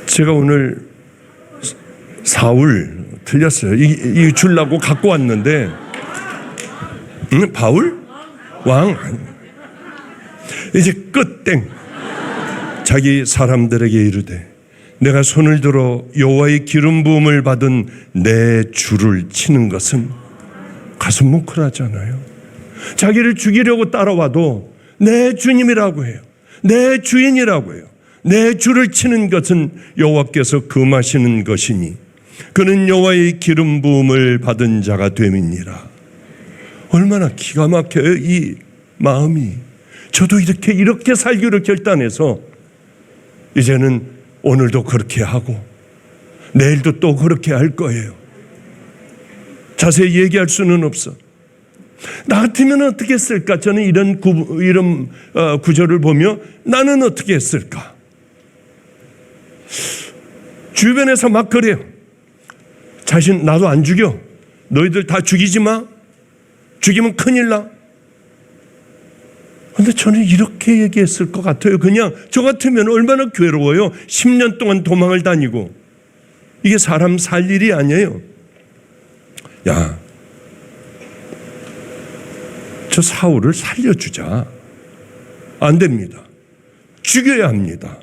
제가 오늘 사울 틀렸어요. 이 주려고 갖고 왔는데 바울? 왕. 이제 끝 땡. 자기 사람들에게 이르되 내가 손을 들어 여호와의 기름 부음을 받은 내 주를 치는 것은 가슴 뭉클하잖아요. 자기를 죽이려고 따라와도 내 주님이라고 해요. 내 주인이라고 해요. 내 주를 치는 것은 여호와께서 금하시는 것이니 그는 여호와의 기름 부음을 받은 자가 됨이니라. 얼마나 기가 막혀요 이 마음이. 저도 이렇게 살기로 결단해서 이제는 오늘도 그렇게 하고 내일도 또 그렇게 할 거예요. 자세히 얘기할 수는 없어. 나 같으면 어떻게 했을까? 저는 이런 구절을 보며 나는 어떻게 했을까? 주변에서 막 그래요. 자신 나도 안 죽여. 너희들 다 죽이지 마. 죽이면 큰일 나. 근데 저는 이렇게 얘기했을 것 같아요. 그냥 저 같으면 얼마나 괴로워요. 10년 동안 도망을 다니고. 이게 사람 살 일이 아니에요. 야, 저 사울을 살려주자. 안 됩니다. 죽여야 합니다.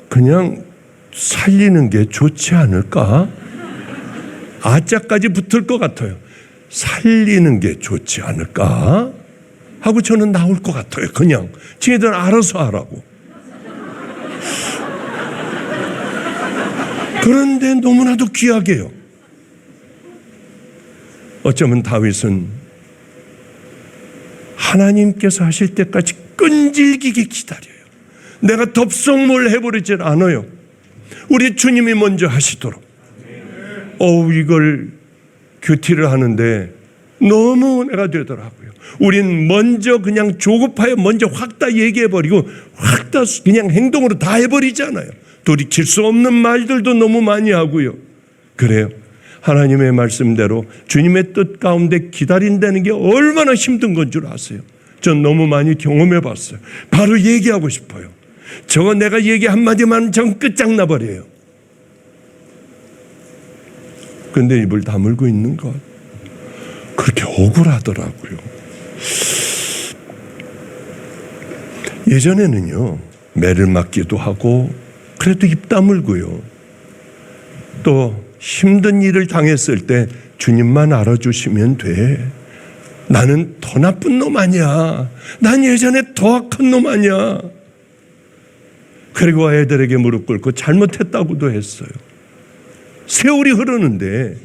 그냥 살리는 게 좋지 않을까? 아자까지 붙을 것 같아요. 살리는 게 좋지 않을까? 하고 저는 나올 것 같아요. 그냥 쟤들 알아서 하라고. 그런데 너무나도 귀하게요. 어쩌면 다윗은 하나님께서 하실 때까지 끈질기게 기다려요. 내가 덥석뭘 해버리질 않아요. 우리 주님이 먼저 하시도록. 이걸 큐티를 하는데 너무 은혜가 되더라고요. 우린 먼저 그냥 조급하여 먼저 확 다 얘기해버리고 확 다 그냥 행동으로 다 해버리잖아요. 돌이킬 수 없는 말들도 너무 많이 하고요. 그래요. 하나님의 말씀대로 주님의 뜻 가운데 기다린다는 게 얼마나 힘든 건 줄 아세요? 전 너무 많이 경험해 봤어요. 바로 얘기하고 싶어요. 저거 내가 얘기 한마디만 전 끝장나버려요. 근데 입을 다물고 있는 것 그렇게 억울하더라고요. 예전에는요 매를 맞기도 하고 그래도 입 다물고요. 또 힘든 일을 당했을 때 주님만 알아주시면 돼. 나는 더 나쁜 놈 아니야. 난 예전에 더 악한 놈 아니야. 그리고 애들에게 무릎 꿇고 잘못했다고도 했어요. 세월이 흐르는데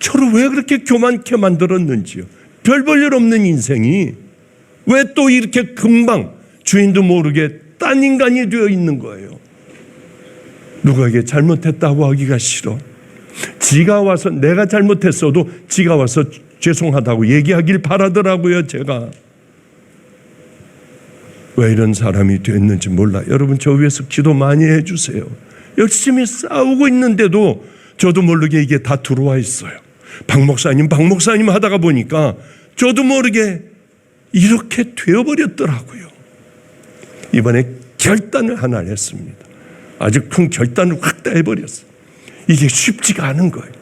저를 왜 그렇게 교만케 만들었는지요. 별 볼 일 없는 인생이 왜 또 이렇게 금방 주인도 모르게 딴 인간이 되어 있는 거예요. 누구에게 잘못했다고 하기가 싫어. 지가 와서 내가 잘못했어도 지가 와서 죄송하다고 얘기하길 바라더라고요. 제가 왜 이런 사람이 됐는지 몰라. 여러분 저 위해서 기도 많이 해주세요. 열심히 싸우고 있는데도 저도 모르게 이게 다 들어와 있어요. 박 목사님 하다가 보니까 저도 모르게 이렇게 되어버렸더라고요. 이번에 결단을 하나 했습니다. 아주 큰 결단을 확 다 해버렸어요. 이게 쉽지가 않은 거예요.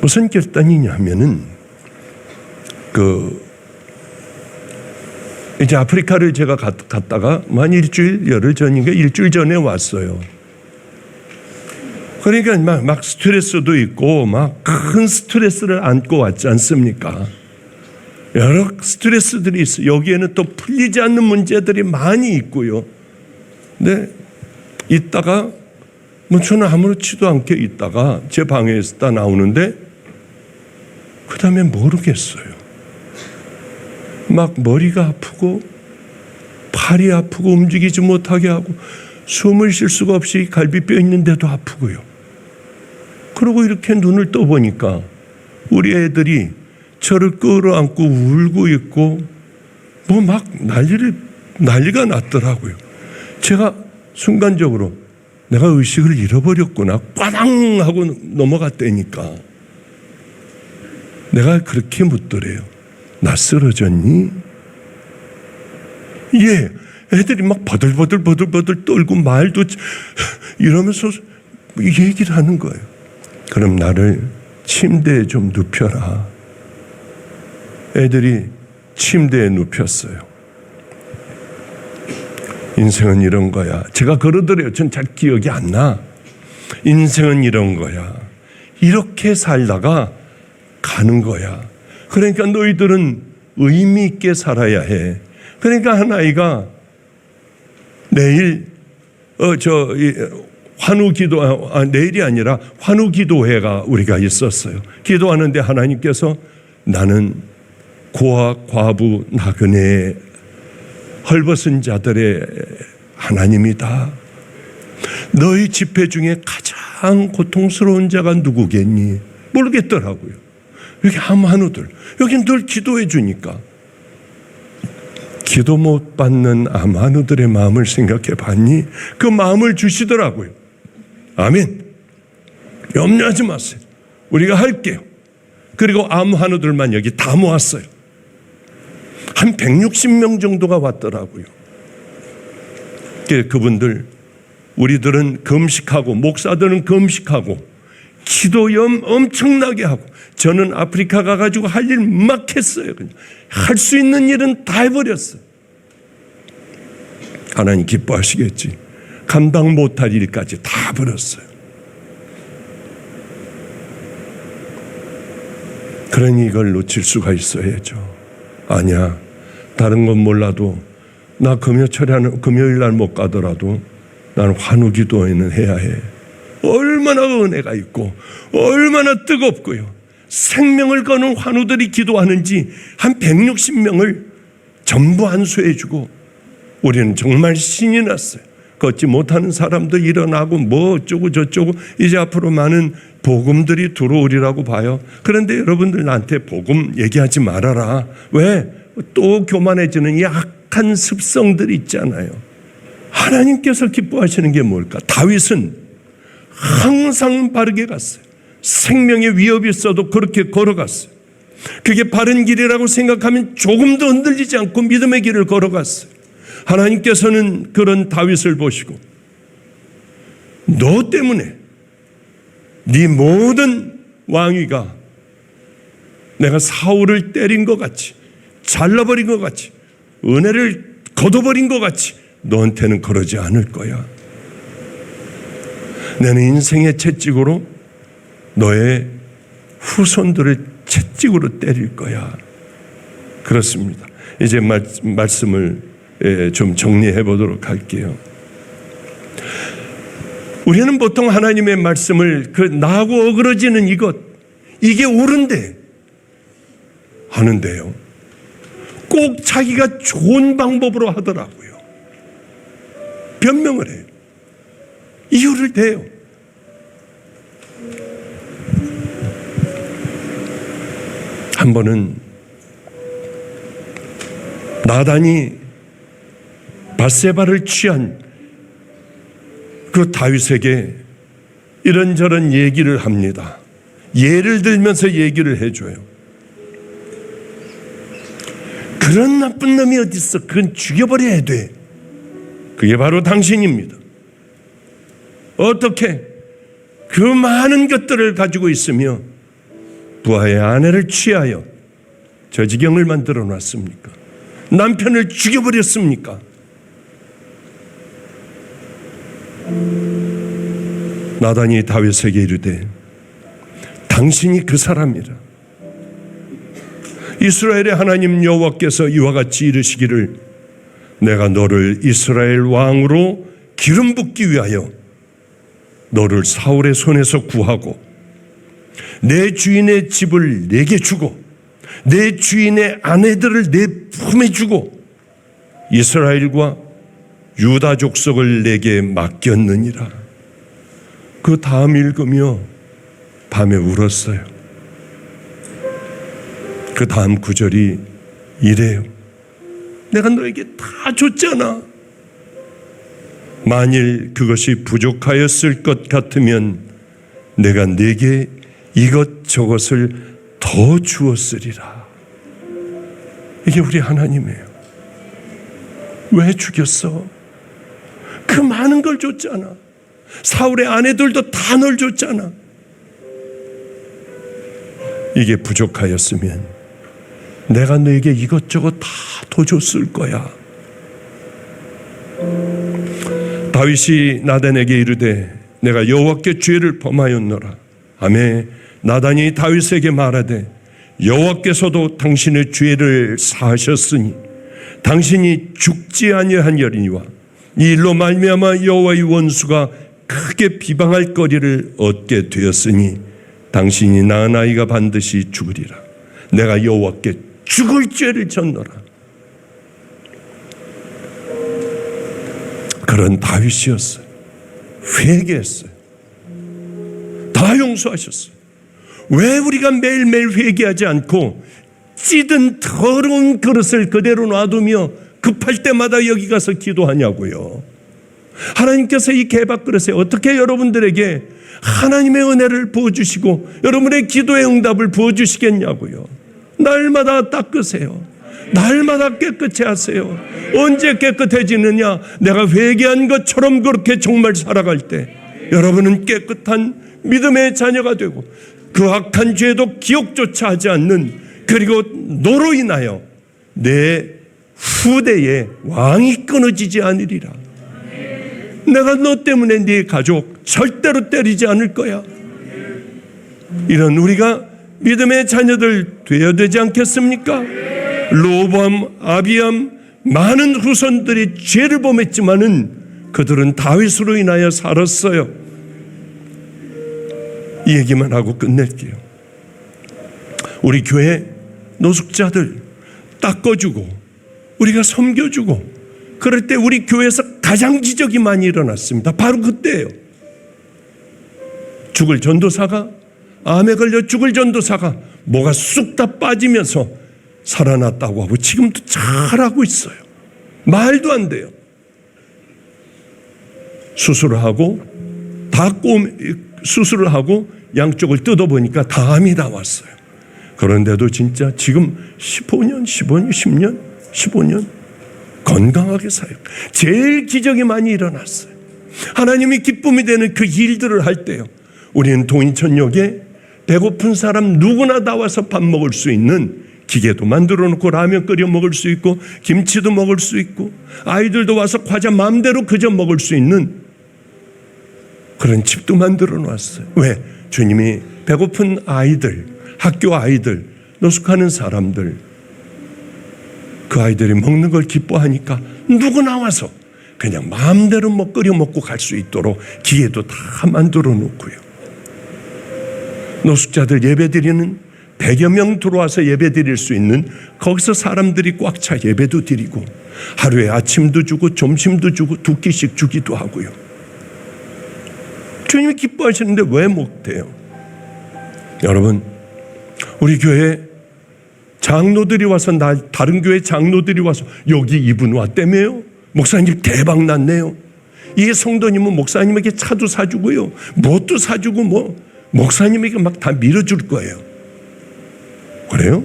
무슨 결단이냐 하면은 이제 아프리카를 제가 갔다가 한 열흘 전인가 일주일 전에 왔어요. 그러니까 막 스트레스도 있고 막 큰 스트레스를 안고 왔지 않습니까? 여러 스트레스들이 있어요. 여기에는 또 풀리지 않는 문제들이 많이 있고요. 근데 있다가 저는 아무렇지도 않게 있다가 제 방에 있다 나오는데 그 다음에 모르겠어요. 막 머리가 아프고 팔이 아프고 움직이지 못하게 하고 숨을 쉴 수가 없이 갈비뼈 있는데도 아프고요. 그러고 이렇게 눈을 떠보니까 우리 애들이 저를 끌어안고 울고 있고 뭐 막 난리가 났더라고요. 제가 순간적으로 내가 의식을 잃어버렸구나. 꽈당 하고 넘어갔다니까. 내가 그렇게 묻더래요. 낯설어졌니? 예. 애들이 막 버들버들 떨고 말도 이러면서 얘기를 하는 거예요. 그럼 나를 침대에 좀 눕혀라. 애들이 침대에 눕혔어요. 인생은 이런 거야. 제가 그러더래요. 전 잘 기억이 안 나. 인생은 이런 거야. 이렇게 살다가 가는 거야. 그러니까 너희들은 의미 있게 살아야 해. 그러니까 한 아이가 내일 내일이 아니라 환우기도회가 우리가 있었어요. 기도하는데 하나님께서 나는 고아, 과부, 나그네, 헐벗은 자들의 하나님이다. 너희 집회 중에 가장 고통스러운 자가 누구겠니? 모르겠더라고요. 여기 암한우들, 여긴 늘 기도해 주니까. 기도 못 받는 암한우들의 마음을 생각해 봤니? 그 마음을 주시더라고요. 아멘. 염려하지 마세요. 우리가 할게요. 그리고 암한우들만 여기 다 모았어요. 한 160명 정도가 왔더라고요. 그분들, 우리들은 금식하고 목사들은 금식하고 기도 엄청나게 하고, 저는 아프리카 가가지고 할 일 막 했어요. 할 수 있는 일은 다 해버렸어요. 하나님 기뻐하시겠지. 감당 못할 일까지 다 버렸어요. 그러니 이걸 놓칠 수가 있어야죠. 아니야, 다른 건 몰라도 나 금요일 날 못 가더라도 나는 환우기도회는 해야 해. 얼마나 은혜가 있고 얼마나 뜨겁고요. 생명을 거는 환우들이 기도하는지 한 160명을 전부 안수해 주고, 우리는 정말 신이 났어요. 걷지 못하는 사람도 일어나고 뭐 어쩌고 저쩌고, 이제 앞으로 많은 복음들이 들어오리라고 봐요. 그런데 여러분들 나한테 복음 얘기하지 말아라. 왜? 또 교만해지는 약한 습성들이 있잖아요. 하나님께서 기뻐하시는 게 뭘까? 다윗은 항상 바르게 갔어요. 생명의 위협이 있어도 그렇게 걸어갔어요. 그게 바른 길이라고 생각하면 조금도 흔들리지 않고 믿음의 길을 걸어갔어요. 하나님께서는 그런 다윗을 보시고, 너 때문에 네 모든 왕위가 내가 사울을 때린 것 같이, 잘라버린 것 같이, 은혜를 거둬버린 것 같이 너한테는 그러지 않을 거야. 나는 인생의 채찍으로 너의 후손들을 채찍으로 때릴 거야. 그렇습니다. 이제 말씀을 좀 정리해 보도록 할게요. 우리는 보통 하나님의 말씀을 나하고 어그러지는 이게 옳은데 하는데요, 꼭 자기가 좋은 방법으로 하더라고요. 변명을 해요. 이유를 대요. 한 번은 나단이 밧세바를 취한 그 다윗에게 이런저런 얘기를 합니다. 예를 들면서 얘기를 해줘요. 그런 나쁜 놈이 어디 있어? 그건 죽여버려야 돼. 그게 바로 당신입니다. 어떻게 그 많은 것들을 가지고 있으며 부하의 아내를 취하여 저 지경을 만들어 놨습니까? 남편을 죽여버렸습니까? 나단이 다윗에게 이르되 당신이 그 사람이라. 이스라엘의 하나님 여호와께서 이와 같이 이르시기를 내가 너를 이스라엘 왕으로 기름 붓기 위하여 너를 사울의 손에서 구하고 내 주인의 집을 내게 주고 내 주인의 아내들을 내 품에 주고 이스라엘과 유다 족속을 내게 맡겼느니라. 그 다음 읽으며 밤에 울었어요. 그 다음 구절이 이래요. 내가 너에게 다 줬잖아. 만일 그것이 부족하였을 것 같으면 내가 네게 이것저것을 더 주었으리라. 이게 우리 하나님이에요. 왜 죽였어? 그 많은 걸 줬잖아. 사울의 아내들도 다 널 줬잖아. 이게 부족하였으면 내가 너에게 이것저것 다 더 줬을 거야. 다윗이 나단에게 이르되 내가 여호와께 죄를 범하였노라. 아멘. 나단이 다윗에게 말하되 여호와께서도 당신의 죄를 사하셨으니 당신이 죽지 아니하니와 이 일로 말미암아 여호와의 원수가 크게 비방할 거리를 얻게 되었으니 당신이 낳은 아이가 반드시 죽으리라. 내가 여호와께 죽을 죄를 졌노라. 그런 다윗이었어요. 회개했어요. 다 용서하셨어요. 왜 우리가 매일매일 회개하지 않고 찌든 더러운 그릇을 그대로 놔두며 급할 때마다 여기 가서 기도하냐고요. 하나님께서 이 개밥 그릇에 어떻게 여러분들에게 하나님의 은혜를 부어주시고 여러분의 기도의 응답을 부어주시겠냐고요. 날마다 닦으세요. 날마다 깨끗이 하세요. 언제 깨끗해지느냐? 내가 회개한 것처럼 그렇게 정말 살아갈 때 여러분은 깨끗한 믿음의 자녀가 되고 그 악한 죄도 기억조차 하지 않는, 그리고 너로 인하여 내 후대에 왕이 끊어지지 않으리라. 내가 너 때문에 네 가족 절대로 때리지 않을 거야. 이런 우리가 믿음의 자녀들 되어야 되지 않겠습니까? 로보암, 아비암 많은 후손들이 죄를 범했지만은 그들은 다윗으로 인하여 살았어요. 이 얘기만 하고 끝낼게요. 우리 교회 노숙자들 닦아주고 우리가 섬겨주고 그럴 때 우리 교회에서 가장 기적이 많이 일어났습니다. 바로 그때예요. 죽을 전도사가, 암에 걸려 죽을 전도사가 뭐가 쑥 다 빠지면서 살아났다고 하고 지금도 잘하고 있어요. 말도 안 돼요. 수술을 하고 수술을 하고 양쪽을 뜯어보니까 다 암이 나왔어요. 그런데도 진짜 지금 15년, 15년 건강하게 살아요. 제일 기적이 많이 일어났어요. 하나님이 기쁨이 되는 그 일들을 할 때요, 우리는 동인천역에 배고픈 사람 누구나 나와서 밥 먹을 수 있는 기계도 만들어 놓고 라면 끓여 먹을 수 있고 김치도 먹을 수 있고 아이들도 와서 과자 마음대로 그저 먹을 수 있는 그런 집도 만들어 놨어요. 왜? 주님이 배고픈 아이들, 학교 아이들, 노숙하는 사람들, 그 아이들이 먹는 걸 기뻐하니까 누구나 와서 그냥 마음대로 끓여 먹고 갈 수 있도록 기계도 다 만들어 놓고요. 노숙자들 예배드리는 100여 명 들어와서 예배 드릴 수 있는, 거기서 사람들이 꽉 차 예배도 드리고 하루에 아침도 주고 점심도 주고 2끼씩 주기도 하고요. 주님이 기뻐하시는데 왜 못해요? 여러분, 우리 교회 장로들이 와서, 다른 교회 장로들이 와서 여기 이분 왔다며요? 목사님 대박 났네요. 이게 성도님은 목사님에게 차도 사주고요, 뭣도 사주고 목사님에게 막 다 밀어줄 거예요. 그래요?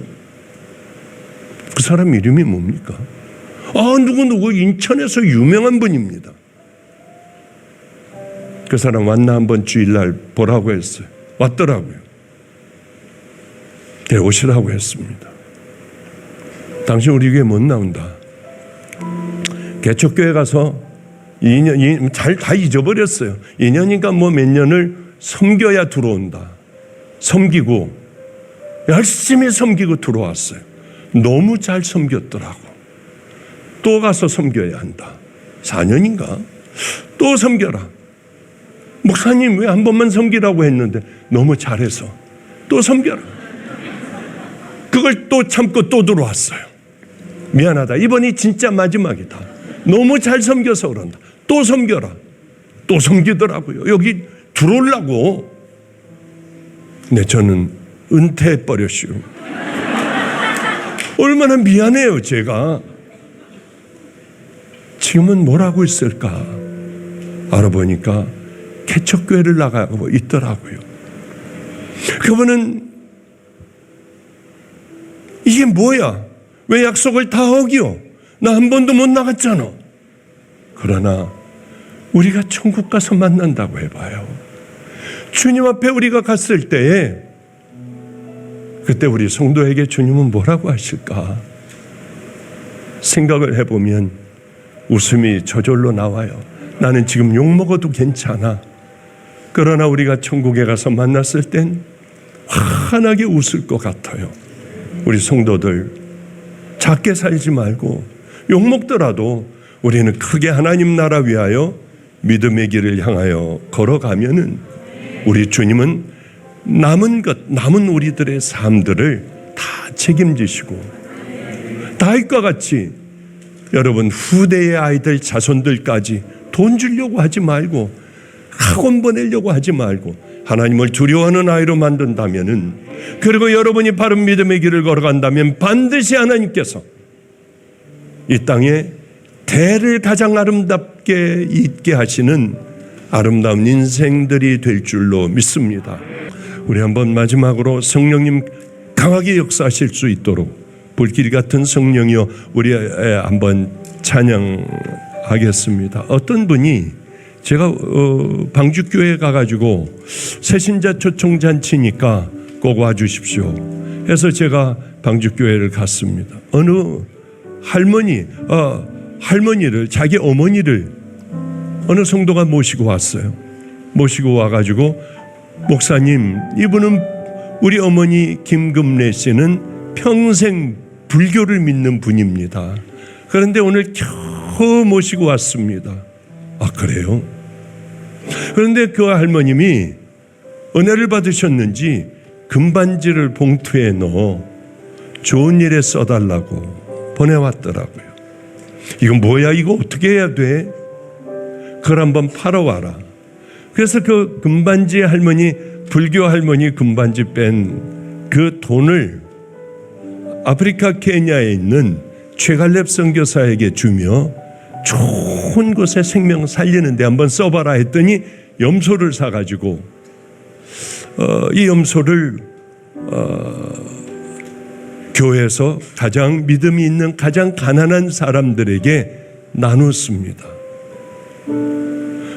그 사람 이름이 뭡니까? 누구 인천에서 유명한 분입니다. 그 사람 왔나 한번 주일날 보라고 했어요. 왔더라고요. 네, 오시라고 했습니다. 당신 우리 교회 못 나온다. 개척교회 가서 2년, 다 잊어버렸어요. 2년인가 몇 년을 섬겨야 들어온다. 섬기고 열심히 섬기고 들어왔어요. 너무 잘 섬겼더라고. 또 가서 섬겨야 한다. 4년인가? 또 섬겨라. 목사님 왜 한 번만 섬기라고 했는데 너무 잘해서 또 섬겨라. 그걸 또 참고 또 들어왔어요. 미안하다. 이번이 진짜 마지막이다. 너무 잘 섬겨서 그런다. 또 섬겨라. 또 섬기더라고요. 여기 들어오려고. 근데 저는 은퇴해버렸슈. 얼마나 미안해요, 제가. 지금은 뭘 하고 있을까? 알아보니까 개척교회를 나가고 있더라고요. 그분은 이게 뭐야? 왜 약속을 다 어기요? 나 한 번도 못 나갔잖아. 그러나 우리가 천국 가서 만난다고 해봐요. 주님 앞에 우리가 갔을 때에 그때 우리 성도에게 주님은 뭐라고 하실까? 생각을 해보면 웃음이 저절로 나와요. 나는 지금 욕먹어도 괜찮아. 그러나 우리가 천국에 가서 만났을 땐 환하게 웃을 것 같아요. 우리 성도들 작게 살지 말고 욕먹더라도 우리는 크게 하나님 나라 위하여 믿음의 길을 향하여 걸어가면은 우리 주님은 남은 우리들의 삶들을 다 책임지시고 다윗과 같이 여러분 후대의 아이들 자손들까지 돈 주려고 하지 말고 학원 보내려고 하지 말고 하나님을 두려워하는 아이로 만든다면은 그리고 여러분이 바른 믿음의 길을 걸어간다면 반드시 하나님께서 이 땅에 대를 가장 아름답게 있게 하시는 아름다운 인생들이 될 줄로 믿습니다. 우리 한번 마지막으로 성령님 강하게 역사하실 수 있도록 불길 같은 성령이여 우리 한번 찬양하겠습니다. 어떤 분이 제가 방주교회 가가지고 새신자 초청잔치니까 꼭 와주십시오 해서 제가 방주교회를 갔습니다. 어느 할머니를 자기 어머니를 어느 성도가 모시고 왔어요. 모시고 와가지고 목사님 이분은 우리 어머니 김금래 씨는 평생 불교를 믿는 분입니다. 그런데 오늘 겨우 모시고 왔습니다. 아 그래요? 그런데 그 할머님이 은혜를 받으셨는지 금반지를 봉투에 넣어 좋은 일에 써달라고 보내왔더라고요. 이건 뭐야? 이거 어떻게 해야 돼? 그걸 한번 팔아와라. 그래서 그 금반지 할머니, 불교 할머니 금반지 뺀 그 돈을 아프리카 케냐에 있는 최갈렙 선교사에게 주며 좋은 곳에 생명 살리는데 한번 써봐라 했더니 염소를 사가지고 이 염소를 교회에서 가장 믿음이 있는 가장 가난한 사람들에게 나눴습니다.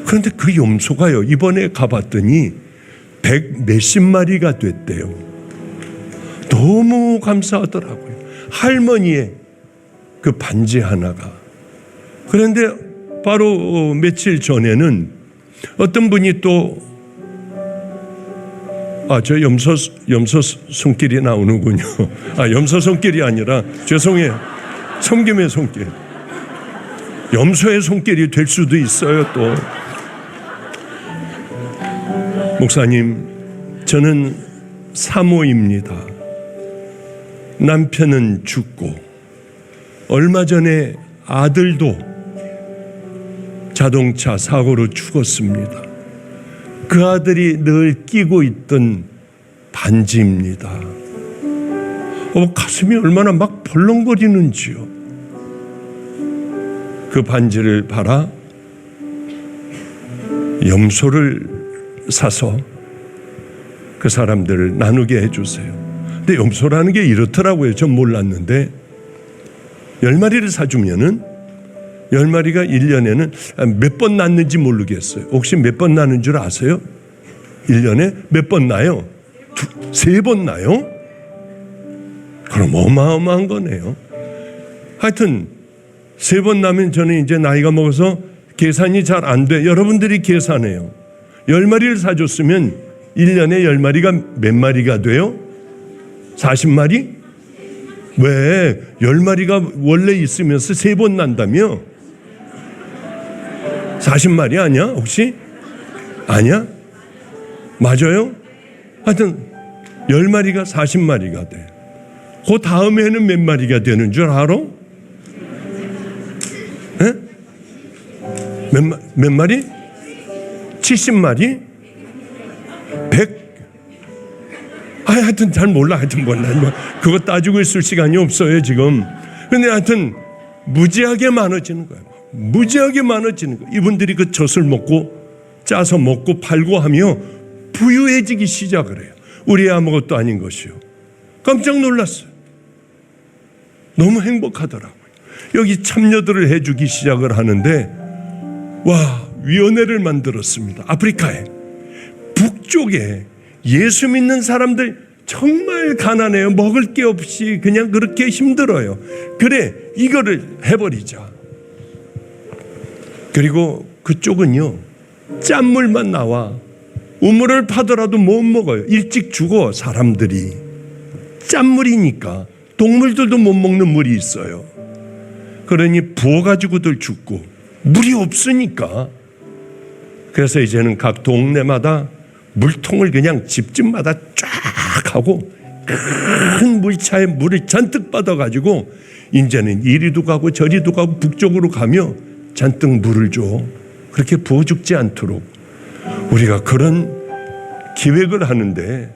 그런데 그 염소가요 이번에 가봤더니 100 몇십 마리가 됐대요. 너무 감사하더라고요. 할머니의 그 반지 하나가. 그런데 바로 며칠 전에는 어떤 분이 또 저 염소 손길이 나오는군요. 염소 손길이 아니라 죄송해요. 섬김의 손길. 염소의 손길이 될 수도 있어요. 또 목사님 저는 사모입니다. 남편은 죽고 얼마 전에 아들도 자동차 사고로 죽었습니다. 그 아들이 늘 끼고 있던 반지입니다. 가슴이 얼마나 막 벌렁거리는지요. 그 반지를 팔아 염소를 사서 그 사람들을 나누게 해주세요. 근데 염소라는 게 이렇더라고요. 전 몰랐는데 10마리를 사주면은 10마리가 1년에는 몇 번 낳는지 모르겠어요. 혹시 몇 번 낳는 줄 아세요? 1년에 몇 번 낳아요? 3번 낳아요? 그럼 어마어마한 거네요. 하여튼 3번 낳으면 저는 이제 나이가 먹어서 계산이 잘 안 돼. 여러분들이 계산해요. 10마리를 사줬으면 1년에 10마리가 몇 마리가 돼요? 40마리? 왜? 10마리가 원래 있으면서 3번 난다며? 40마리 아니야? 혹시? 아니야? 맞아요? 하여튼 10마리가 40마리가 돼. 그 다음에는 몇 마리가 되는 줄 알아? 에? 몇 마리? 70마리? 100? 하여튼 잘 몰라. 하여튼 몰라. 그거 따지고 있을 시간이 없어요 지금. 근데 하여튼 무지하게 많아지는 거예요. 무지하게 많아지는 거예요. 이분들이 그 젖을 먹고 짜서 먹고 팔고 하며 부유해지기 시작을 해요. 우리 아무것도 아닌 것이요. 깜짝 놀랐어요. 너무 행복하더라고요. 여기 참여들을 해주기 시작을 하는데 위원회를 만들었습니다. 아프리카에 북쪽에 예수 믿는 사람들 정말 가난해요. 먹을 게 없이 그냥 그렇게 힘들어요. 그래, 이거를 해버리자. 그리고 그쪽은요, 짠물만 나와. 우물을 파더라도 못 먹어요. 일찍 죽어, 사람들이. 짠물이니까 동물들도 못 먹는 물이 있어요. 그러니 부어가지고들 죽고 물이 없으니까. 그래서 이제는 각 동네마다 물통을 그냥 집집마다 쫙 하고 큰 물차에 물을 잔뜩 받아가지고 이제는 이리도 가고 저리도 가고 북쪽으로 가며 잔뜩 물을 줘. 그렇게 부어 죽지 않도록 우리가 그런 기획을 하는데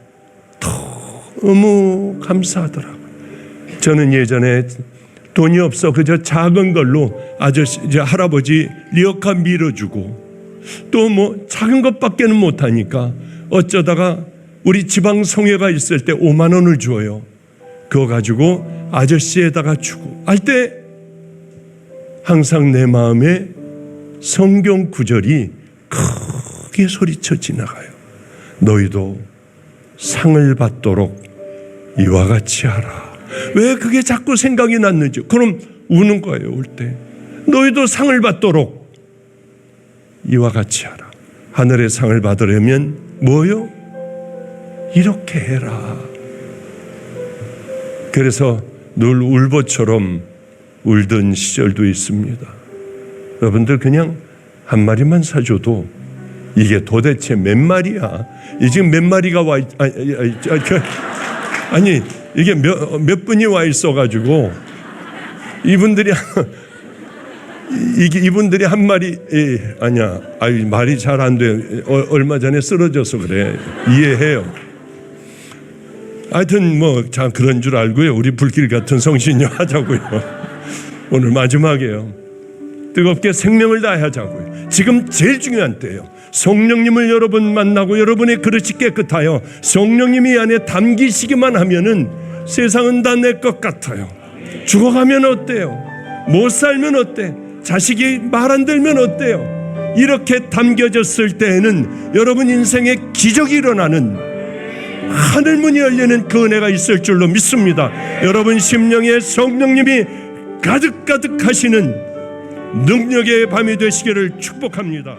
너무 감사하더라고요. 저는 예전에 돈이 없어 그저 작은 걸로 아저씨, 할아버지 리어카 밀어주고 또 뭐 작은 것밖에는 못하니까 어쩌다가 우리 지방 성회가 있을 때 5만 원을 줘요. 그거 가지고 아저씨에다가 주고 할 때 항상 내 마음에 성경 구절이 크게 소리쳐 지나가요. 너희도 상을 받도록 이와 같이 하라. 왜 그게 자꾸 생각이 났는지. 그럼 우는 거예요. 울 때 너희도 상을 받도록 이와 같이 하라. 하늘의 상을 받으려면 뭐요? 이렇게 해라. 그래서 늘 울보처럼 울던 시절도 있습니다. 여러분들 그냥 한 마리만 사줘도 이게 도대체 몇 마리야? 이 지금 몇 마리가 와 아니 이게 몇 분이 와 있어가지고 이분들이 한 마리 아니야. 말이 잘 안 돼. 얼마 전에 쓰러져서 그래. 이해해요. 하여튼 뭐 자 그런 줄 알고요. 우리 불길 같은 성신녀 하자고요. 오늘 마지막이에요. 뜨겁게 생명을 다하자고요. 지금 제일 중요한 때예요. 성령님을 여러분 만나고 여러분의 그릇이 깨끗하여 성령님이 안에 담기시기만 하면은 세상은 다 내 것 같아요. 죽어가면 어때요? 못 살면 어때? 자식이 말 안 들면 어때요? 이렇게 담겨졌을 때에는 여러분 인생에 기적이 일어나는 하늘문이 열리는 그 은혜가 있을 줄로 믿습니다. 여러분 심령에 성령님이 가득가득 하시는 능력의 밤이 되시기를 축복합니다.